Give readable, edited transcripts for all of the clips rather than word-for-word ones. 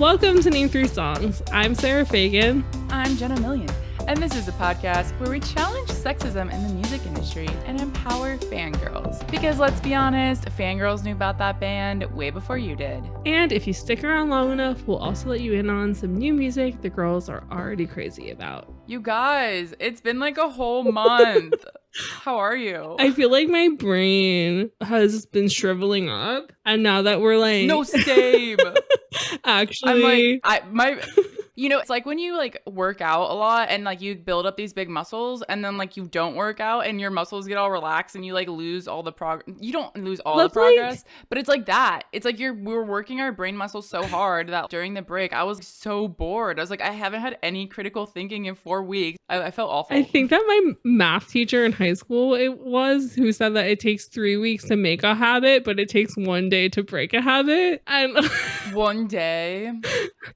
Welcome to Name 3 Songs. I'm Sarah Fagan. I'm Jenna Million. And this is a podcast where we challenge sexism in the music industry and empower fangirls. Because let's be honest, fangirls knew about that band way before you did. And if you stick around long enough, we'll also let you in on some new music the girls are already crazy about. You guys, it's been like a whole month. How are you? I feel like my brain has been shriveling up. And now that we're like... No, same. Actually... It's like when you like work out a lot and like you build up these big muscles and then like you don't work out and your muscles get all relaxed and you like lose all the progress. You don't lose all the progress, but it's like that. It's like we're working our brain muscles so hard that during the break, I was so bored. I was like, I haven't had any critical thinking in 4 weeks. I felt awful. I think that my math teacher in high school, who said that it takes 3 weeks to make a habit, but it takes 1 day to break a habit. And 1 day.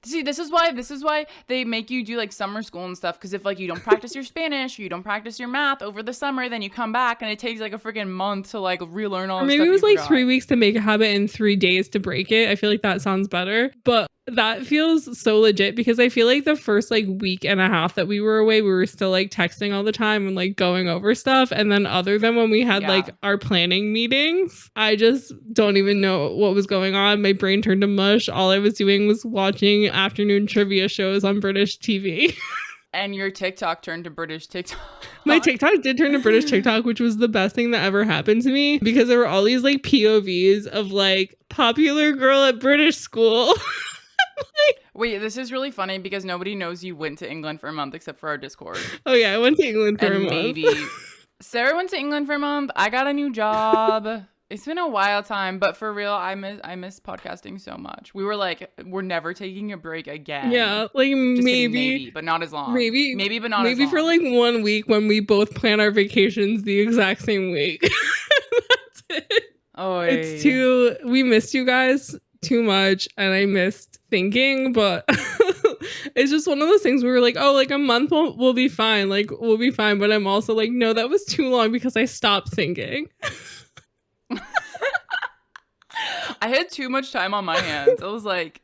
See, this is why they make you do like summer school and stuff, because if like you don't practice your Spanish or you don't practice your math over the summer, then you come back and it takes like a freaking month to like relearn all the stuff. Maybe it was like 3 weeks to make a habit and 3 days to break it. I feel like that sounds better, but that feels so legit because I feel like the first like week and a half that we were away, we were still like texting all the time and like going over stuff. And then other than when we had like our planning meetings, I just don't even know what was going on. My brain turned to mush. All I was doing was watching afternoon trivia shows on British TV. And your TikTok turned to British TikTok. My TikTok did turn to British TikTok, which was the best thing that ever happened to me because there were all these like POVs of like popular girl at British school. Wait, this is really funny because nobody knows you went to England for a month except for our Discord. Oh yeah, I went to England for a month. Maybe Sarah went to England for a month. I got a new job. It's been a wild time, but for real, I miss podcasting so much. We were like, we're never taking a break again. Yeah, like maybe, but not as long. Maybe, but not as long. Maybe for like 1 week when we both plan our vacations the exact same week. That's it. Oh, we missed you guys too much, and I missed thinking, but it's just one of those things where we're like, oh, like a month we'll be fine. Like we'll be fine. But I'm also like, no, that was too long because I stopped thinking. I had too much time on my hands. I was like,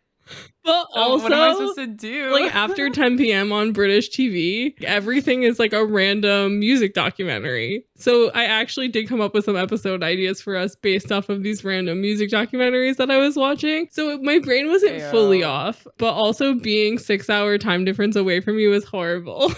but also, what am I supposed to do? Like after 10 p.m. on British TV, everything is like a random music documentary. So I actually did come up with some episode ideas for us based off of these random music documentaries that I was watching. So my brain wasn't fully off, but also being 6-hour time difference away from you was horrible.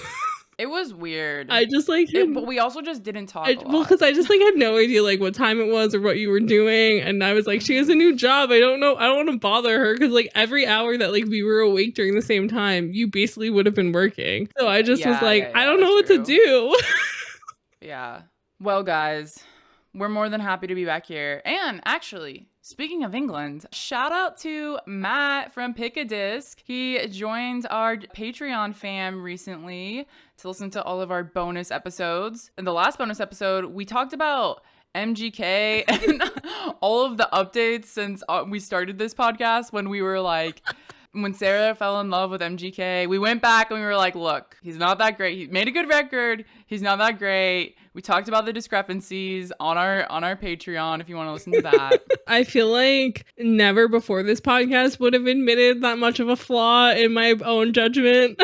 It was weird. I just like but we also just didn't talk a lot. Well, because I just like had no idea like what time it was or what you were doing, and I was like, she has a new job. I don't know. I don't want to bother her because like every hour that like we were awake during the same time, you basically would have been working. So I just was like, I don't know what to do. Yeah. Well, guys, we're more than happy to be back here. And actually, speaking of England, shout out to Matt from Pick a Disc. He joined our Patreon fam recently to listen to all of our bonus episodes. In the last bonus episode, we talked about MGK and all of the updates since we started this podcast when we were like... When Sarah fell in love with MGK, we went back and we were like, look, he's not that great. He made a good record. He's not that great. We talked about the discrepancies on our Patreon if you want to listen to that. I feel like never before this podcast would have admitted that much of a flaw in my own judgment.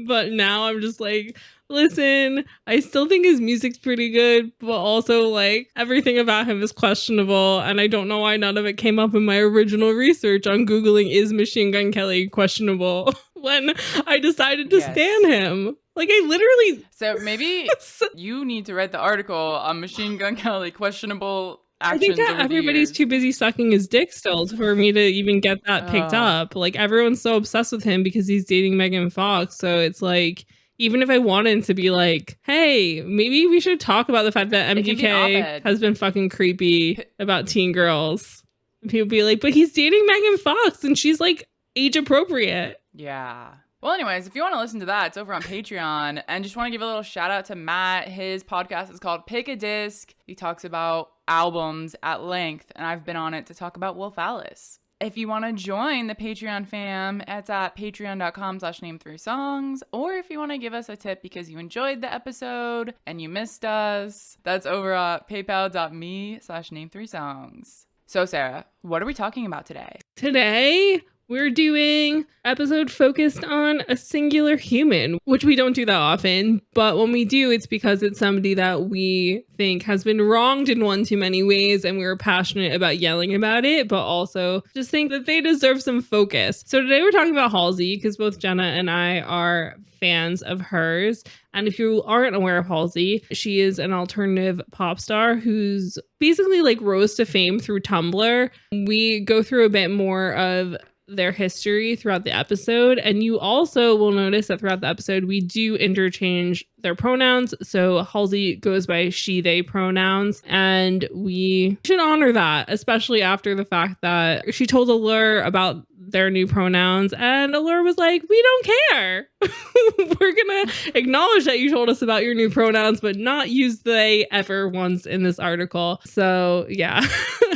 But now I'm just like, listen, I still think his music's pretty good, but also like everything about him is questionable. And I don't know why none of it came up in my original research on Googling is Machine Gun Kelly questionable when I decided to stan him. Like I literally... So maybe you need to write the article on Machine Gun Kelly questionable actions. I think that everybody's too busy sucking his dick still for me to even get that picked up. Like everyone's so obsessed with him because he's dating Megan Fox. So it's like... Even if I wanted to be like, hey, maybe we should talk about the fact that MGK has been fucking creepy about teen girls. And people be like, but he's dating Megan Fox and she's like age appropriate. Yeah. Well, anyways, if you want to listen to that, it's over on Patreon. And just want to give a little shout out to Matt. His podcast is called Pick a Disc. He talks about albums at length. And I've been on it to talk about Wolf Alice. If you want to join the Patreon fam, it's at patreon.com/name3songs. Or if you want to give us a tip because you enjoyed the episode and you missed us, that's over at paypal.me/name3songs. So Sarah, what are we talking about today? Today, We're doing episode focused on a singular human, which we don't do that often. But when we do, it's because it's somebody that we think has been wronged in one too many ways. And we're passionate about yelling about it, but also just think that they deserve some focus. So today we're talking about Halsey because both Jenna and I are fans of hers. And if you aren't aware of Halsey, she is an alternative pop star who's basically like rose to fame through Tumblr. We go through a bit more of their history throughout the episode, and you also will notice that throughout the episode we do interchange their pronouns. So Halsey goes by she they pronouns, and we should honor that, especially after the fact that she told Allure about their new pronouns and Allure was like, we don't care. We're gonna acknowledge that you told us about your new pronouns but not use they ever once in this article. So yeah.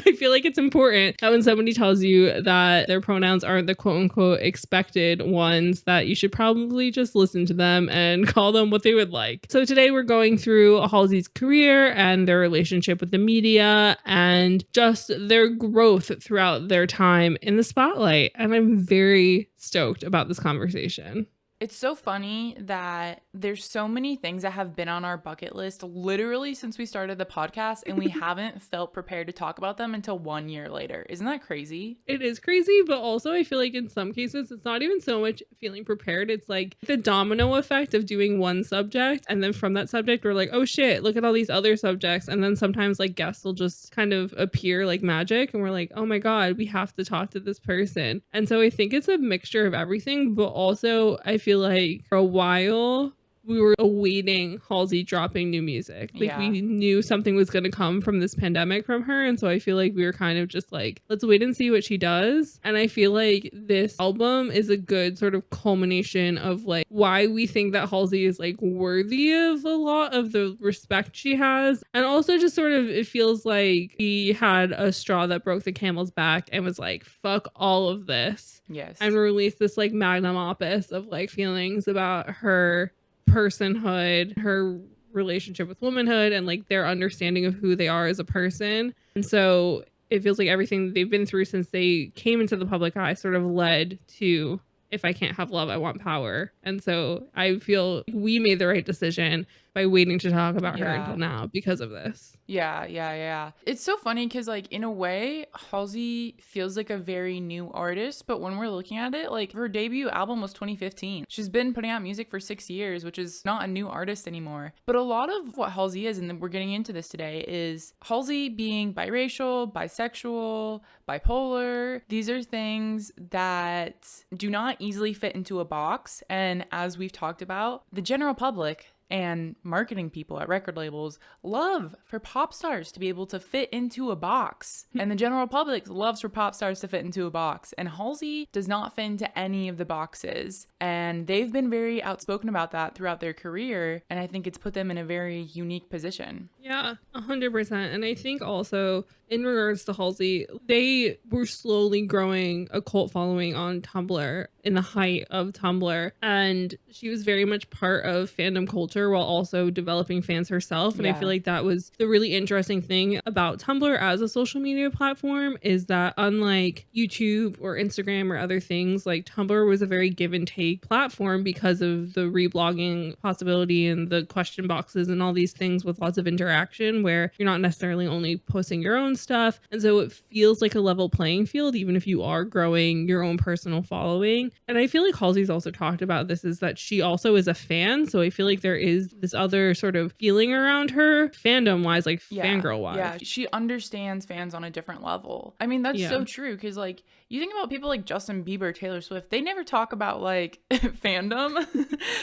I feel like it's important that when somebody tells you that their pronouns aren't the quote unquote expected ones, that you should probably just listen to them and call them what they would like. So today we're going through Halsey's career and their relationship with the media and just their growth throughout their time in the spotlight. And I'm very stoked about this conversation. It's so funny that there's so many things that have been on our bucket list literally since we started the podcast, and we haven't felt prepared to talk about them until 1 year later. Isn't that crazy? It is crazy, but also I feel like in some cases it's not even so much feeling prepared. It's like the domino effect of doing one subject, and then from that subject we're like, oh shit, look at all these other subjects. And then sometimes like guests will just kind of appear like magic, and we're like, oh my god, we have to talk to this person. And so I think it's a mixture of everything, but also I feel like for a while we were awaiting Halsey dropping new music. Like we knew something was going to come from this pandemic from her. And so I feel like we were kind of just like, let's wait and see what she does. And I feel like this album is a good sort of culmination of like why we think that Halsey is like worthy of a lot of the respect she has. And also just sort of, it feels like he had a straw that broke the camel's back and was like, fuck all of this. Yes. And released this like magnum opus of like feelings about her personhood, her relationship with womanhood, and like their understanding of who they are as a person. And so it feels like everything that they've been through since they came into the public eye sort of led to, if I can't have love, I want power. And so I feel we made the right decision by waiting to talk about her until now because of this. Yeah. It's so funny because like in a way, Halsey feels like a very new artist, but when we're looking at it, like her debut album was 2015. She's been putting out music for 6 years, which is not a new artist anymore. But a lot of what Halsey is, and then we're getting into this today, is Halsey being biracial, bisexual, bipolar. These are things that do not easily fit into a box. And as we've talked about, the general public and marketing people at record labels love for pop stars to be able to fit into a box. And the general public loves for pop stars to fit into a box. And Halsey does not fit into any of the boxes. And they've been very outspoken about that throughout their career. And I think it's put them in a very unique position. Yeah, 100%. And I think also in regards to Halsey, they were slowly growing a cult following on Tumblr in the height of Tumblr. And she was very much part of fandom culture while also developing fans herself. And I feel like that was the really interesting thing about Tumblr as a social media platform, is that unlike YouTube or Instagram or other things, like Tumblr was a very give and take platform because of the reblogging possibility and the question boxes and all these things with lots of interaction where you're not necessarily only posting your own stuff. And so it feels like a level playing field, even if you are growing your own personal following. And I feel like Halsey's also talked about this, is that she also is a fan. So I feel like there is this other sort of feeling around her fandom wise, like fangirl wise. Yeah, she understands fans on a different level. I mean, that's so true. Cause like you think about people like Justin Bieber, Taylor Swift, they never talk about like fandom.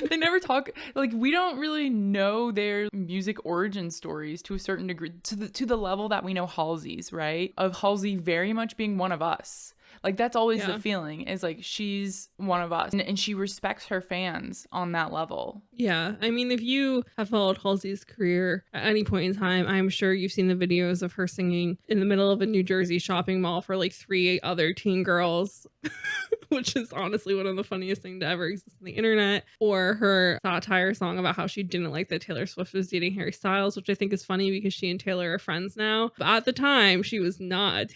They never talk, like we don't really know their music origin stories to a certain degree, to the level that we know Halsey's, right? Of Halsey very much being one of us. Like that's always the feeling, is like she's one of us, and she respects her fans on that level. Yeah, I mean, if you have followed Halsey's career at any point in time, I'm sure you've seen the videos of her singing in the middle of a New Jersey shopping mall for like 3 other teen girls which is honestly one of the funniest things to ever exist on the internet, or her satire song about how she didn't like that Taylor Swift was dating Harry Styles, which I think is funny because she and Taylor are friends now. But at the time, she was not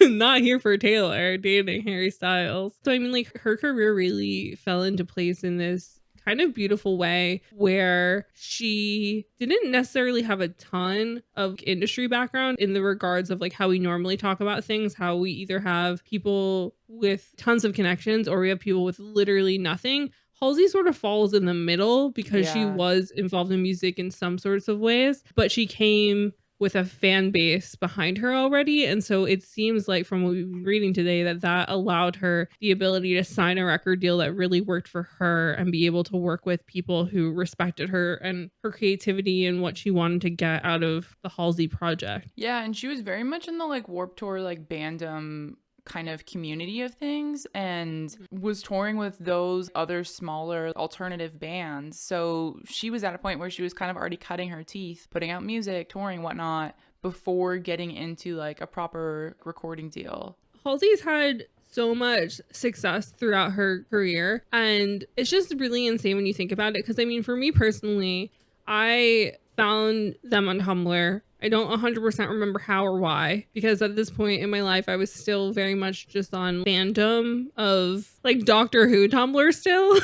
not here for Taylor dating Harry Styles. So I mean, like, her career really fell into place in this kind of beautiful way where she didn't necessarily have a ton of industry background in the regards of like how we normally talk about things, how we either have people with tons of connections or we have people with literally nothing. Halsey sort of falls in the middle because she Yeah. was involved in music in some sorts of ways, but she came with a fan base behind her already. And so it seems like from what we've been reading today that allowed her the ability to sign a record deal that really worked for her and be able to work with people who respected her and her creativity and what she wanted to get out of the Halsey project. Yeah, and she was very much in the like Warped Tour, like bandom kind of community of things, and was touring with those other smaller alternative bands. So she was at a point where she was kind of already cutting her teeth, putting out music, touring, whatnot, before getting into like a proper recording deal. Halsey's had so much success throughout her career, and it's just really insane when you think about it. Because I mean, for me personally, I found them on Tumblr. I don't 100% remember how or why, because at this point in my life, I was still very much just on fandom of like Doctor Who Tumblr still.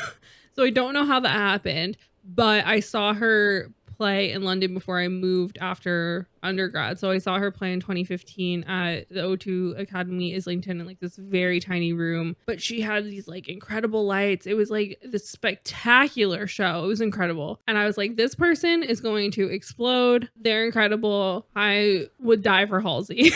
So I don't know how that happened, but I saw her play in London before I moved after undergrad. So I saw her play in 2015 at the O2 Academy Islington in like this very tiny room. But she had these like incredible lights. It was like this spectacular show. It was incredible. And I was like, this person is going to explode. They're incredible. I would die for Halsey.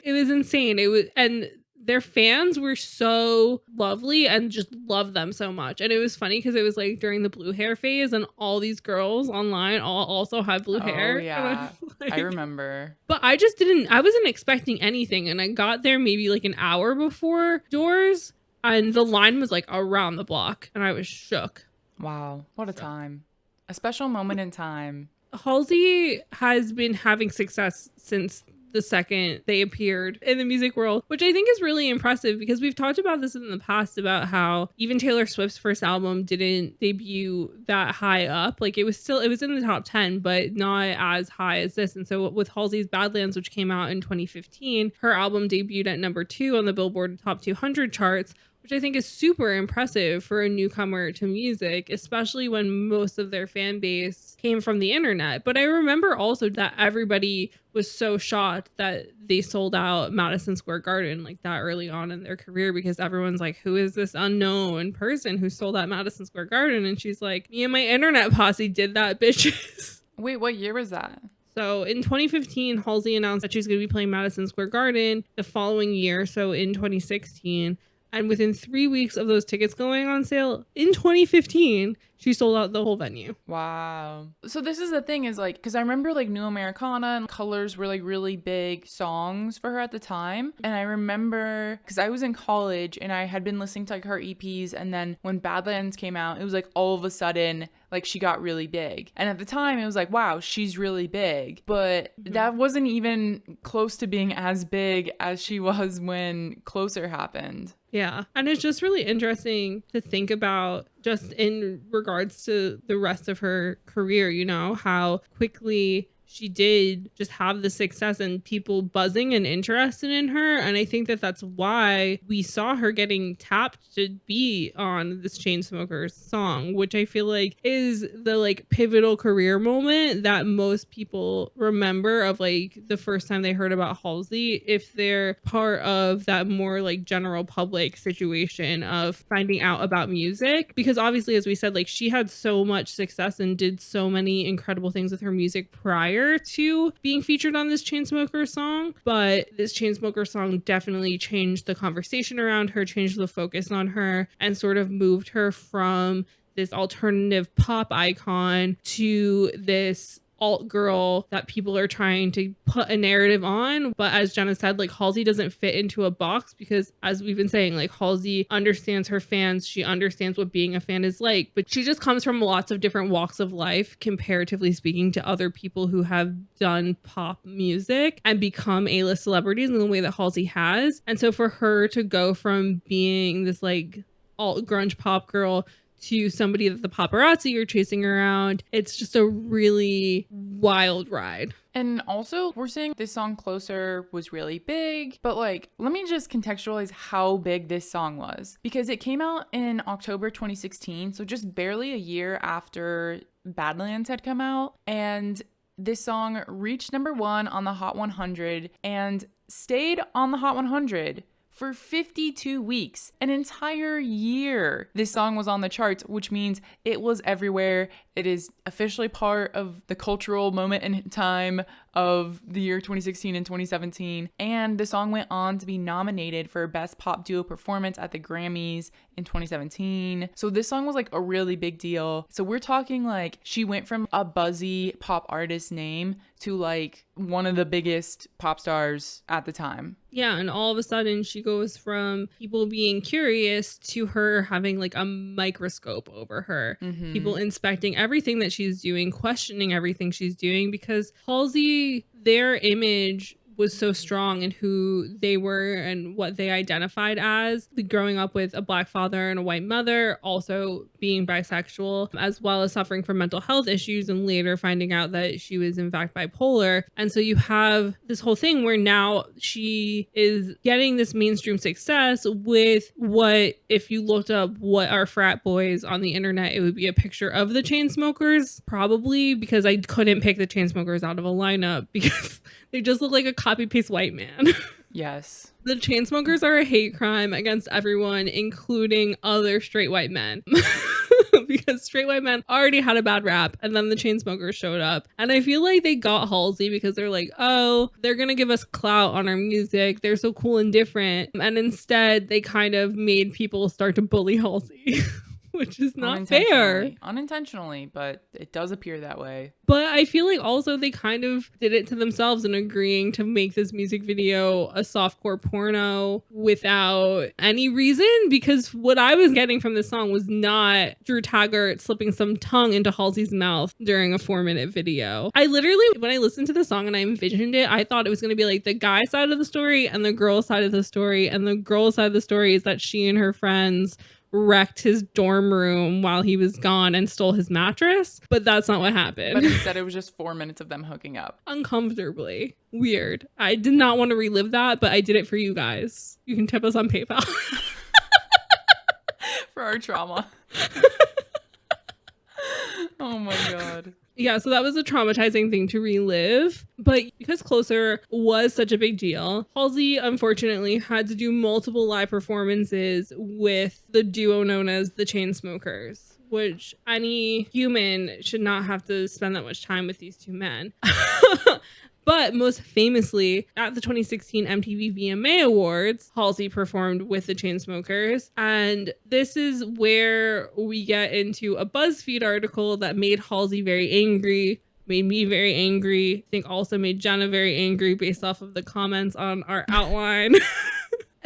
It was insane. It was, and their fans were so lovely and just loved them so much. And it was funny because it was like during the blue hair phase and all these girls online all also had blue hair. Oh yeah, like, I remember. But I wasn't expecting anything. And I got there maybe like an hour before doors and the line was like around the block and I was shook. Wow, what a time. A special moment in time. Halsey has been having success since the second they appeared in the music world, which I think is really impressive because we've talked about this in the past about how even Taylor Swift's first album didn't debut that high up. Like it was in the top 10, but not as high as this. And so with Halsey's Badlands, which came out in 2015, her album debuted at number 2 on the Billboard Top 200 charts, which I think is super impressive for a newcomer to music, especially when most of their fan base came from the internet. But I remember also that everybody was so shocked that they sold out Madison Square Garden like that early on in their career because everyone's like, who is this unknown person who sold out Madison Square Garden? And she's like, me and my internet posse did that, bitches. Wait, what year was that? So in 2015, Halsey announced that she's going to be playing Madison Square Garden the following year. So in 2016, and within 3 weeks of those tickets going on sale in 2015, she sold out the whole venue. Wow. So this is the thing is like, because I remember like New Americana and Colors were like really big songs for her at the time. And I remember because I was in college and I had been listening to like her EPs. And then when Badlands came out, it was like all of a sudden like she got really big. And at the time it was like, wow, she's really big. But that wasn't even close to being as big as she was when Closer happened. Yeah. And it's just really interesting to think about just in regards to the rest of her career, you know, how quickly she did just have the success and people buzzing and interested in her. And I think that that's why we saw her getting tapped to be on this Chainsmokers song, which I feel like is the like pivotal career moment that most people remember of like the first time they heard about Halsey, if they're part of that more like general public situation of finding out about music. Because obviously, as we said, like she had so much success and did so many incredible things with her music prior to being featured on this Chainsmokers song, but this Chainsmokers song definitely changed the conversation around her, changed the focus on her, and sort of moved her from this alternative pop icon to this alt girl that people are trying to put a narrative on. But as Jenna said, like Halsey doesn't fit into a box because, as we've been saying, like Halsey understands her fans. She understands what being a fan is like, but she just comes from lots of different walks of life, comparatively speaking, to other people who have done pop music and become A-list celebrities in the way that Halsey has. And so for her to go from being this like alt grunge pop girl to somebody that the paparazzi are chasing around, it's just a really wild ride. And also, we're saying this song Closer was really big, but like, let me just contextualize how big this song was. Because it came out in October 2016, so just barely a year after Badlands had come out. And this song reached #1 on the Hot 100 and stayed on the Hot 100 for 52 weeks, an entire year. This song was on the charts, which means it was everywhere. It is officially part of the cultural moment in time of the year 2016 and 2017. And the song went on to be nominated for Best Pop Duo Performance at the Grammys in 2017. So this song was like a really big deal. So we're talking like she went from a buzzy pop artist name to like one of the biggest pop stars at the time. Yeah, and all of a sudden she goes from people being curious to her having like a microscope over her. Mm-hmm. People inspecting everything that she's doing, questioning everything she's doing, because Halsey, their image was so strong in who they were and what they identified as. Growing up with a Black father and a white mother, also being bisexual, as well as suffering from mental health issues and later finding out that she was in fact bipolar. And so you have this whole thing where now she is getting this mainstream success with what, if you looked up what are frat boys on the internet, it would be a picture of the Chainsmokers, probably, because I couldn't pick the Chainsmokers out of a lineup because they just look like a copy-paste white man. Yes. The Chainsmokers are a hate crime against everyone, including other straight white men. Because straight white men already had a bad rap, and then the Chainsmokers showed up. And I feel like they got Halsey because they're like, oh, they're gonna give us clout on our music. They're so cool and different. And instead, they kind of made people start to bully Halsey. Which is not fair. Unintentionally, but it does appear that way. But I feel like also they kind of did it to themselves in agreeing to make this music video a softcore porno without any reason, because what I was getting from this song was not Drew Taggart slipping some tongue into Halsey's mouth during a 4-minute video. I literally, when I listened to the song and I envisioned it, I thought it was going to be like the guy side of the story and the girl side of the story. And the girl side of the story is that she and her friends wrecked his dorm room while he was gone and stole his mattress, but that's not what happened. But instead it was just 4 minutes of them hooking up. Uncomfortably. Weird. I did not want to relive that, but I did it for you guys. You can tip us on PayPal. For our trauma. Oh my god. Yeah, so that was a traumatizing thing to relive. But because Closer was such a big deal, Halsey unfortunately had to do multiple live performances with the duo known as the Chainsmokers, which any human should not have to spend that much time with these two men. But most famously, at the 2016 MTV VMA Awards, Halsey performed with the Chainsmokers. And this is where we get into a BuzzFeed article that made Halsey very angry, made me very angry, I think also made Jenna very angry based off of the comments on our outline.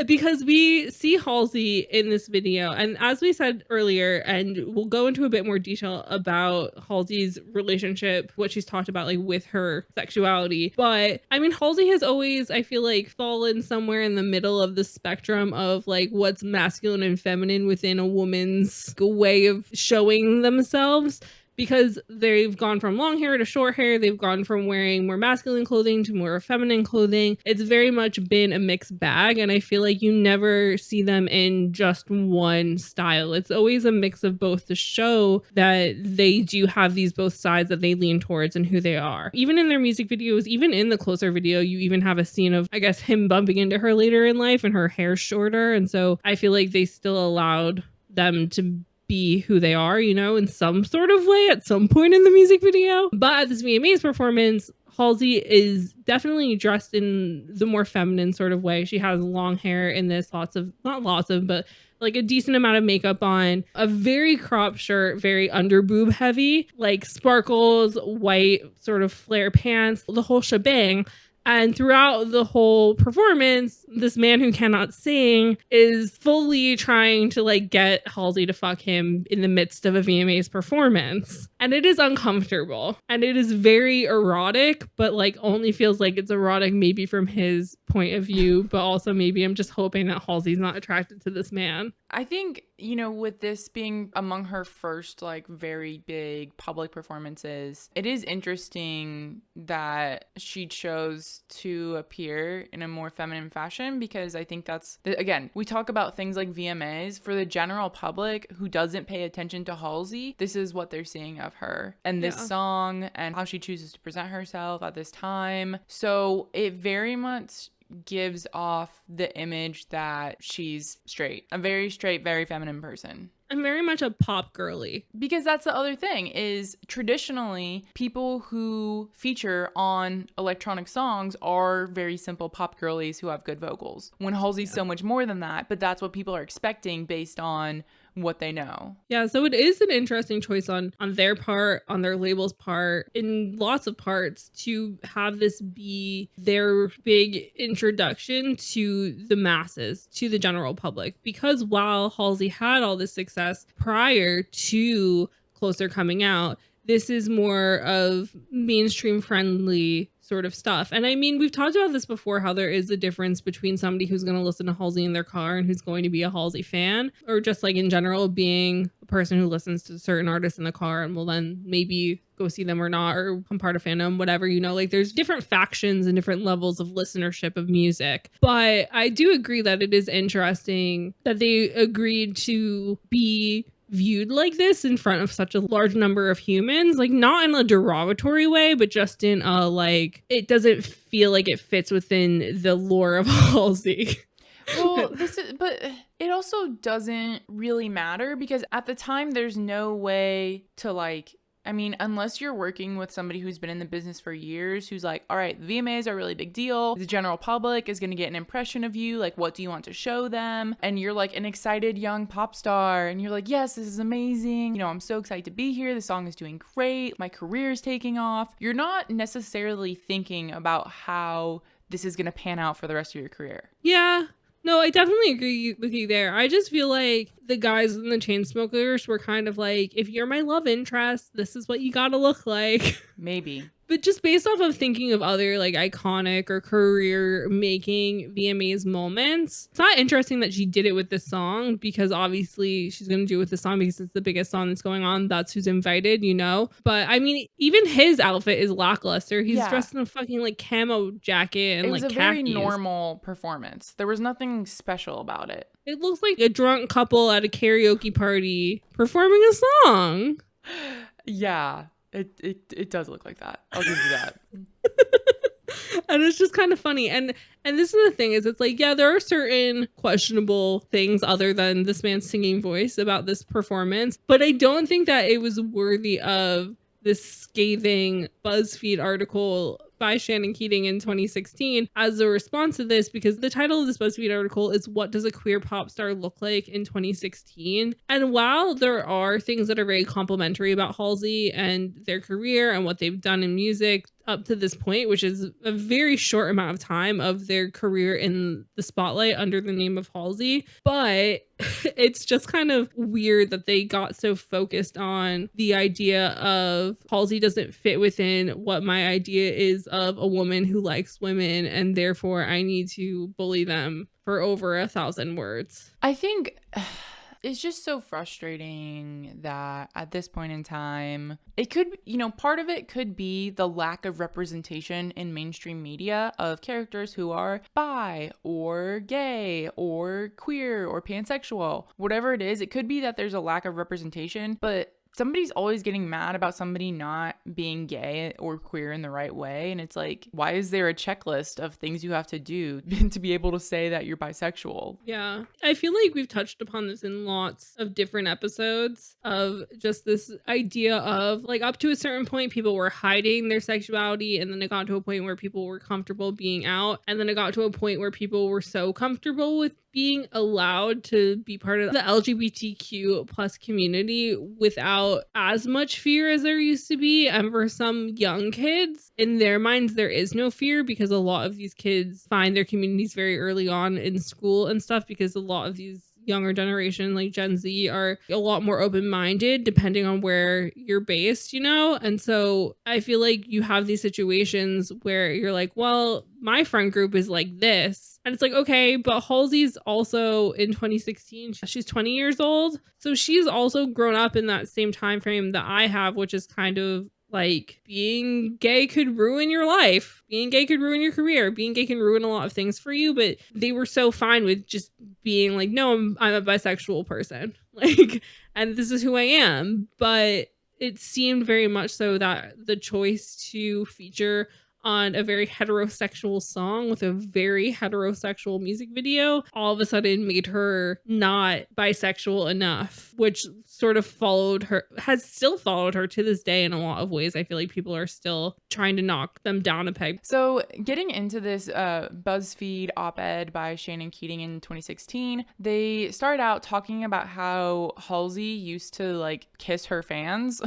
Because we see Halsey in this video, and as we said earlier, and we'll go into a bit more detail about Halsey's relationship, what she's talked about like with her sexuality, but I mean Halsey has always, I feel like, fallen somewhere in the middle of the spectrum of like what's masculine and feminine within a woman's way of showing themselves. Because they've gone from long hair to short hair. They've gone from wearing more masculine clothing to more feminine clothing. It's very much been a mixed bag. And I feel like you never see them in just one style. It's always a mix of both to show that they do have these both sides that they lean towards and who they are. Even in their music videos, even in the Closer video, you even have a scene of, I guess, him bumping into her later in life and her hair's shorter. And so I feel like they still allowed them to be who they are, you know, in some sort of way at some point in the music video. But at this VMA's performance, Halsey is definitely dressed in the more feminine sort of way. She has long hair in this, not lots of, but like a decent amount of makeup on, a very cropped shirt, very under boob heavy, like sparkles, white sort of flare pants, the whole shebang. And throughout the whole performance, this man who cannot sing is fully trying to like get Halsey to fuck him in the midst of a VMA's performance. And it is uncomfortable. And it is very erotic, but like only feels like it's erotic maybe from his point of view, but also maybe I'm just hoping that Halsey's not attracted to this man. I think, you know, with this being among her first like very big public performances, it is interesting that she chose to appear in a more feminine fashion, because I think that's, again, we talk about things like VMAs. For the general public who doesn't pay attention to Halsey, this is what they're seeing of her and this song and how she chooses to present herself at this time. So it very much gives off the image that she's straight, a very straight, very feminine person. I'm very much a pop girly. Because that's the other thing, is traditionally people who feature on electronic songs are very simple pop girlies who have good vocals. When Halsey's so much more than that, but that's what people are expecting based on what they know. Yeah, so it is an interesting choice on their part, on their label's part, in lots of parts, to have this be their big introduction to the masses, to the general public. Because while Halsey had all this success prior to Closer coming out, this is more of mainstream friendly sort of stuff. And I mean, we've talked about this before, how there is a difference between somebody who's going to listen to Halsey in their car and who's going to be a Halsey fan, or just like in general being a person who listens to certain artists in the car and will then maybe go see them or not, or become part of fandom, whatever, you know, like there's different factions and different levels of listenership of music. But I do agree that it is interesting that they agreed to be viewed like this in front of such a large number of humans, like not in a derogatory way, but just in a like, it doesn't feel like it fits within the lore of Halsey. Well, but it also doesn't really matter, because at the time there's no way to like, I mean, unless you're working with somebody who's been in the business for years, who's like, all right, VMAs are a really big deal. The general public is going to get an impression of you. Like, what do you want to show them? And you're like an excited young pop star. And you're like, yes, this is amazing. You know, I'm so excited to be here. The song is doing great. My career is taking off. You're not necessarily thinking about how this is going to pan out for the rest of your career. Yeah. No, I definitely agree with you there. I just feel like the guys in the Chainsmokers were kind of like, if you're my love interest, this is what you gotta look like. Maybe. But just based off of thinking of other like iconic or career making VMAs moments, it's not interesting that she did it with this song, because obviously she's going to do it with the song because it's the biggest song that's going on. That's who's invited, you know? But I mean, even his outfit is lackluster. He's dressed in a fucking like camo jacket and like khakis. It was a very normal performance. There was nothing special about it. It looks like a drunk couple at a karaoke party performing a song. Yeah. It does look like that. I'll give you that. And it's just kind of funny. And this is the thing, is it's like, yeah, there are certain questionable things other than this man's singing voice about this performance, but I don't think that it was worthy of this scathing BuzzFeed article by Shannon Keating in 2016 as a response to this, because the title of this BuzzFeed article is "What Does a Queer Pop Star Look Like in 2016?" And while there are things that are very complimentary about Halsey and their career and what they've done in music up to this point, which is a very short amount of time of their career in the spotlight under the name of Halsey, but it's just kind of weird that they got so focused on the idea of Halsey doesn't fit within what my idea is of a woman who likes women, and therefore I need to bully them for over 1,000 words. I think it's just so frustrating that at this point in time, it could, you know, part of it could be the lack of representation in mainstream media of characters who are bi or gay or queer or pansexual. Whatever it is, it could be that there's a lack of representation, but somebody's always getting mad about somebody not being gay or queer in the right way. And it's like, why is there a checklist of things you have to do to be able to say that you're bisexual? Yeah. I feel like we've touched upon this in lots of different episodes of just this idea of like up to a certain point, people were hiding their sexuality. And then it got to a point where people were comfortable being out. And then it got to a point where people were so comfortable with being allowed to be part of the LGBTQ plus community without as much fear as there used to be. And for some young kids, in their minds, there is no fear because a lot of these kids find their communities very early on in school and stuff, because a lot of these younger generation like Gen Z are a lot more open-minded depending on where you're based, you know? And so I feel like you have these situations where you're like, well, my friend group is like this. And it's like, okay, but Halsey's also in 2016, she's 20 years old. So she's also grown up in that same time frame that I have, which is kind of like being gay could ruin your life. Being gay could ruin your career. Being gay can ruin a lot of things for you, but they were so fine with just being like, no, I'm a bisexual person. Like, and this is who I am. But it seemed very much so that the choice to feature on a very heterosexual song with a very heterosexual music video all of a sudden made her not bisexual enough, which sort of has still followed her to this day in a lot of ways. I feel like people are still trying to knock them down a peg. So getting into this BuzzFeed op-ed by Shannon Keating in 2016, they started out talking about how Halsey used to like kiss her fans.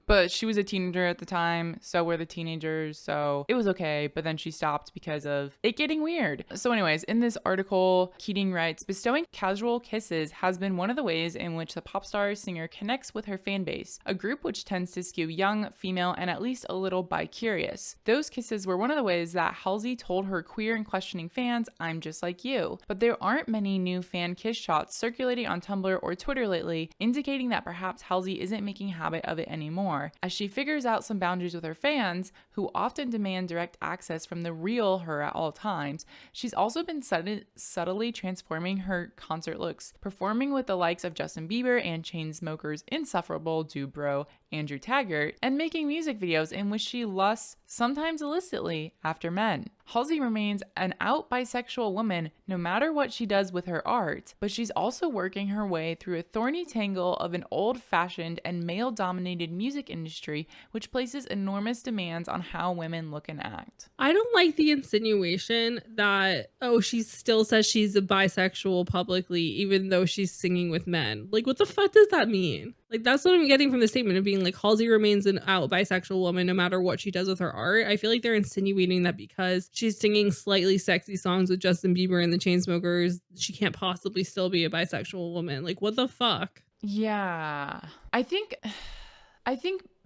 But she was a teenager at the time, so were the teenagers, so it was okay, but then she stopped because of it getting weird. So anyways, in this article, Keating writes, bestowing casual kisses has been one of the ways in which the pop star singer connects with her fan base, a group which tends to skew young, female, and at least a little bi-curious. Those kisses were one of the ways that Halsey told her queer and questioning fans, I'm just like you. But there aren't many new fan kiss shots circulating on Tumblr or Twitter lately, indicating that perhaps Halsey isn't making habit of it anymore. As she figures out some boundaries with her fans, who often demand direct access from the real her at all times, she's also been subtly transforming her concert looks, performing with the likes of Justin Bieber and Chainsmokers' insufferable Dubro, Andrew Taggart, and making music videos in which she lusts, sometimes illicitly, after men. Halsey remains an out bisexual woman no matter what she does with her art, but she's also working her way through a thorny tangle of an old-fashioned and male-dominated music industry which places enormous demands on how women look and act. I don't like the insinuation that, oh, she still says she's a bisexual publicly even though she's singing with men. Like, what the fuck does that mean? Like, that's what I'm getting from the statement of being like, Halsey remains an out bisexual woman no matter what she does with her art. I feel like they're insinuating that because she's singing slightly sexy songs with Justin Bieber and the Chainsmokers, she can't possibly still be a bisexual woman. Like, what the fuck? Yeah. I think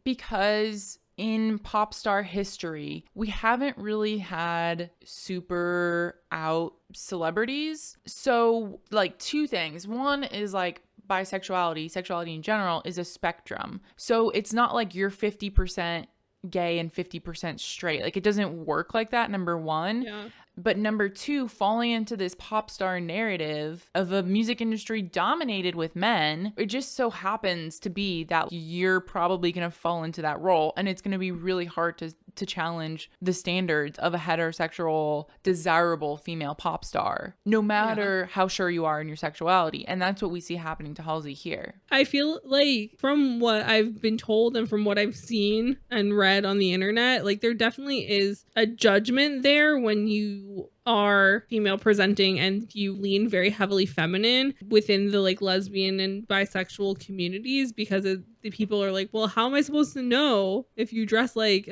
because in pop star history, we haven't really had super out celebrities. So, like, two things. One is like, sexuality in general is a spectrum. So it's not like you're 50% gay and 50% straight. Like, it doesn't work like that, number one. Yeah. But number two, falling into this pop star narrative of a music industry dominated with men, it just so happens to be that you're probably going to fall into that role. And it's going to be really hard to challenge the standards of a heterosexual, desirable female pop star, no matter how sure you are in your sexuality. And that's what we see happening to Halsey here. I feel like from what I've been told and from what I've seen and read on the internet, like there definitely is a judgment there when you are female presenting and you lean very heavily feminine within the like lesbian and bisexual communities, because the people are like, well, how am I supposed to know if you dress like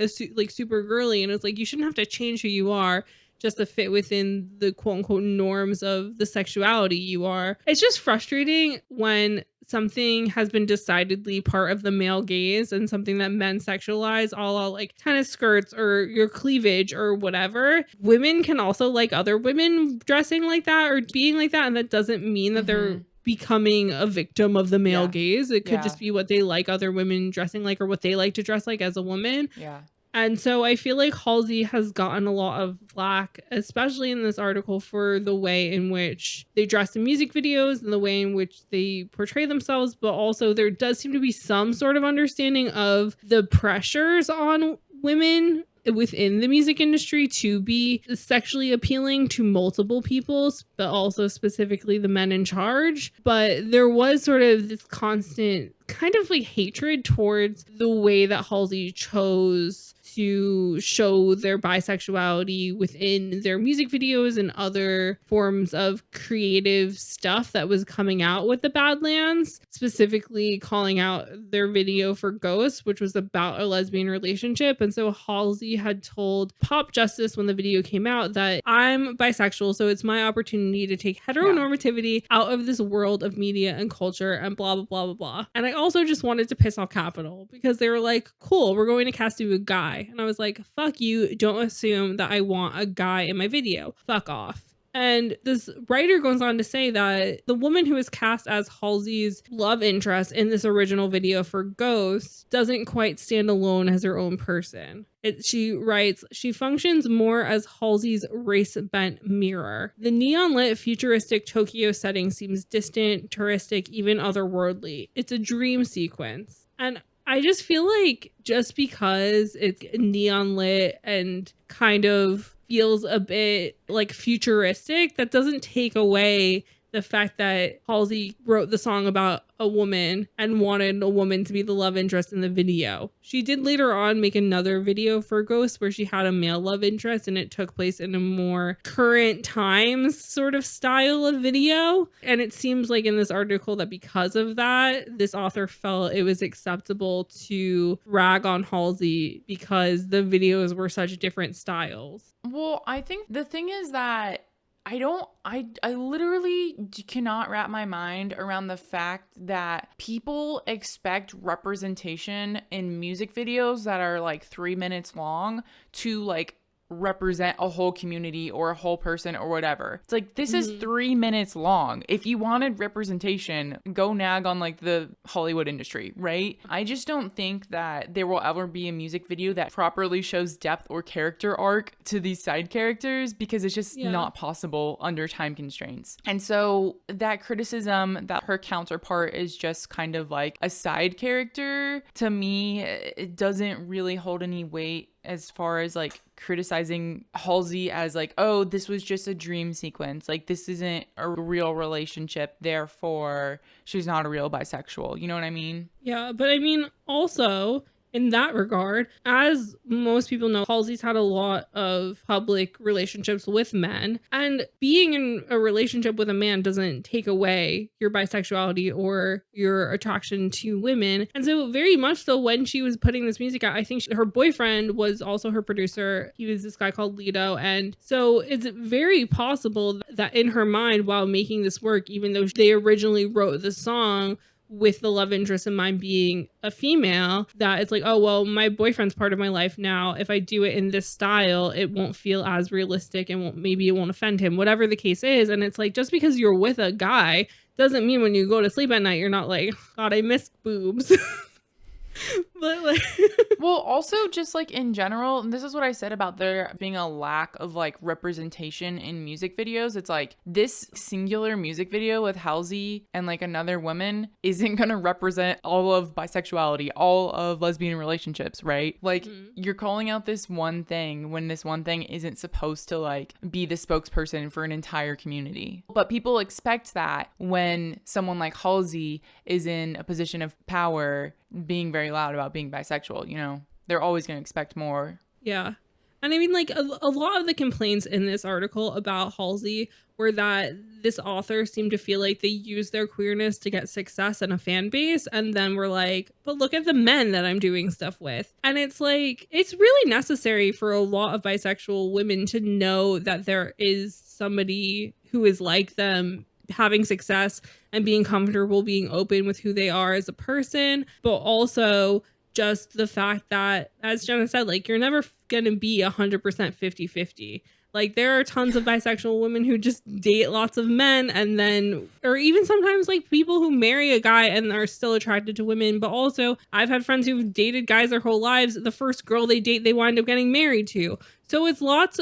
super girly? And it's like, you shouldn't have to change who you are just to fit within the quote unquote norms of the sexuality you are. It's just frustrating when something has been decidedly part of the male gaze and something that men sexualize, a la like tennis skirts or your cleavage or whatever. Women can also like other women dressing like that or being like that, and that doesn't mean that they're becoming a victim of the male gaze. It could just be what they like other women dressing like or what they like to dress like as a woman. Yeah. And so I feel like Halsey has gotten a lot of flack, especially in this article, for the way in which they dress in music videos and the way in which they portray themselves. But also there does seem to be some sort of understanding of the pressures on women within the music industry to be sexually appealing to multiple peoples, but also specifically the men in charge. But there was sort of this constant kind of like hatred towards the way that Halsey chose to show their bisexuality within their music videos and other forms of creative stuff that was coming out with the Badlands, specifically calling out their video for Ghosts, which was about a lesbian relationship. And so Halsey had told Pop Justice when the video came out that I'm bisexual, so it's my opportunity to take heteronormativity out of this world of media and culture and blah, blah, blah, blah, blah. And I also just wanted to piss off Capitol because they were like, cool, we're going to cast you a guy. And I was like, fuck you. Don't assume that I want a guy in my video. Fuck off. And this writer goes on to say that the woman who is cast as Halsey's love interest in this original video for Ghosts doesn't quite stand alone as her own person. She writes, she functions more as Halsey's race-bent mirror. The neon-lit futuristic Tokyo setting seems distant, touristic, even otherworldly. It's a dream sequence. And I just feel like just because it's neon lit and kind of feels a bit like futuristic, that doesn't take away the fact that Halsey wrote the song about a woman and wanted a woman to be the love interest in the video. She did later on make another video for Ghost where she had a male love interest and it took place in a more current times sort of style of video. And it seems like in this article that because of that, this author felt it was acceptable to rag on Halsey because the videos were such different styles. Well, I think the thing is that I literally cannot wrap my mind around the fact that people expect representation in music videos that are like 3 minutes long to like represent a whole community or a whole person or whatever. It's like, this is 3 minutes long. If you wanted representation, go nag on like the Hollywood industry, right? I just don't think that there will ever be a music video that properly shows depth or character arc to these side characters because it's just not possible under time constraints. And so that criticism that her counterpart is just kind of like a side character, to me, it doesn't really hold any weight as far as like criticizing Halsey as like, oh, this was just a dream sequence. Like, this isn't a real relationship. Therefore, she's not a real bisexual. You know what I mean? Yeah, but I mean, also in that regard, as most people know, Halsey's had a lot of public relationships with men, and being in a relationship with a man doesn't take away your bisexuality or your attraction to women. And so very much so when she was putting this music out, I think her boyfriend was also her producer. He was this guy called Lido. And so it's very possible that in her mind while making this work, even though they originally wrote the song with the love interest in mind being a female, that it's like, oh, well, my boyfriend's part of my life now. If I do it in this style, it won't feel as realistic and maybe it won't offend him, whatever the case is. And it's like, just because you're with a guy doesn't mean when you go to sleep at night, you're not like, God, I miss boobs. But like well, also just like in general, and this is what I said about there being a lack of like representation in music videos. It's like this singular music video with Halsey and like another woman isn't gonna represent all of bisexuality, all of lesbian relationships, right? Like you're calling out this one thing when this one thing isn't supposed to like be the spokesperson for an entire community. But people expect that when someone like Halsey is in a position of power, being very loud about being bisexual, you know, they're always going to expect more. Yeah. And I mean, like a lot of the complaints in this article about Halsey were that this author seemed to feel like they used their queerness to get success and a fan base. And then we're like, but look at the men that I'm doing stuff with. And it's like, it's really necessary for a lot of bisexual women to know that there is somebody who is like them, having success and being comfortable being open with who they are as a person, but also just the fact that, as Jenna said, like, you're never gonna be 100% 50-50. Like there are tons of bisexual women who just date lots of men, and then, or even sometimes like people who marry a guy and are still attracted to women. But also I've had friends who've dated guys their whole lives. The first girl they date, they wind up getting married to. So it's lots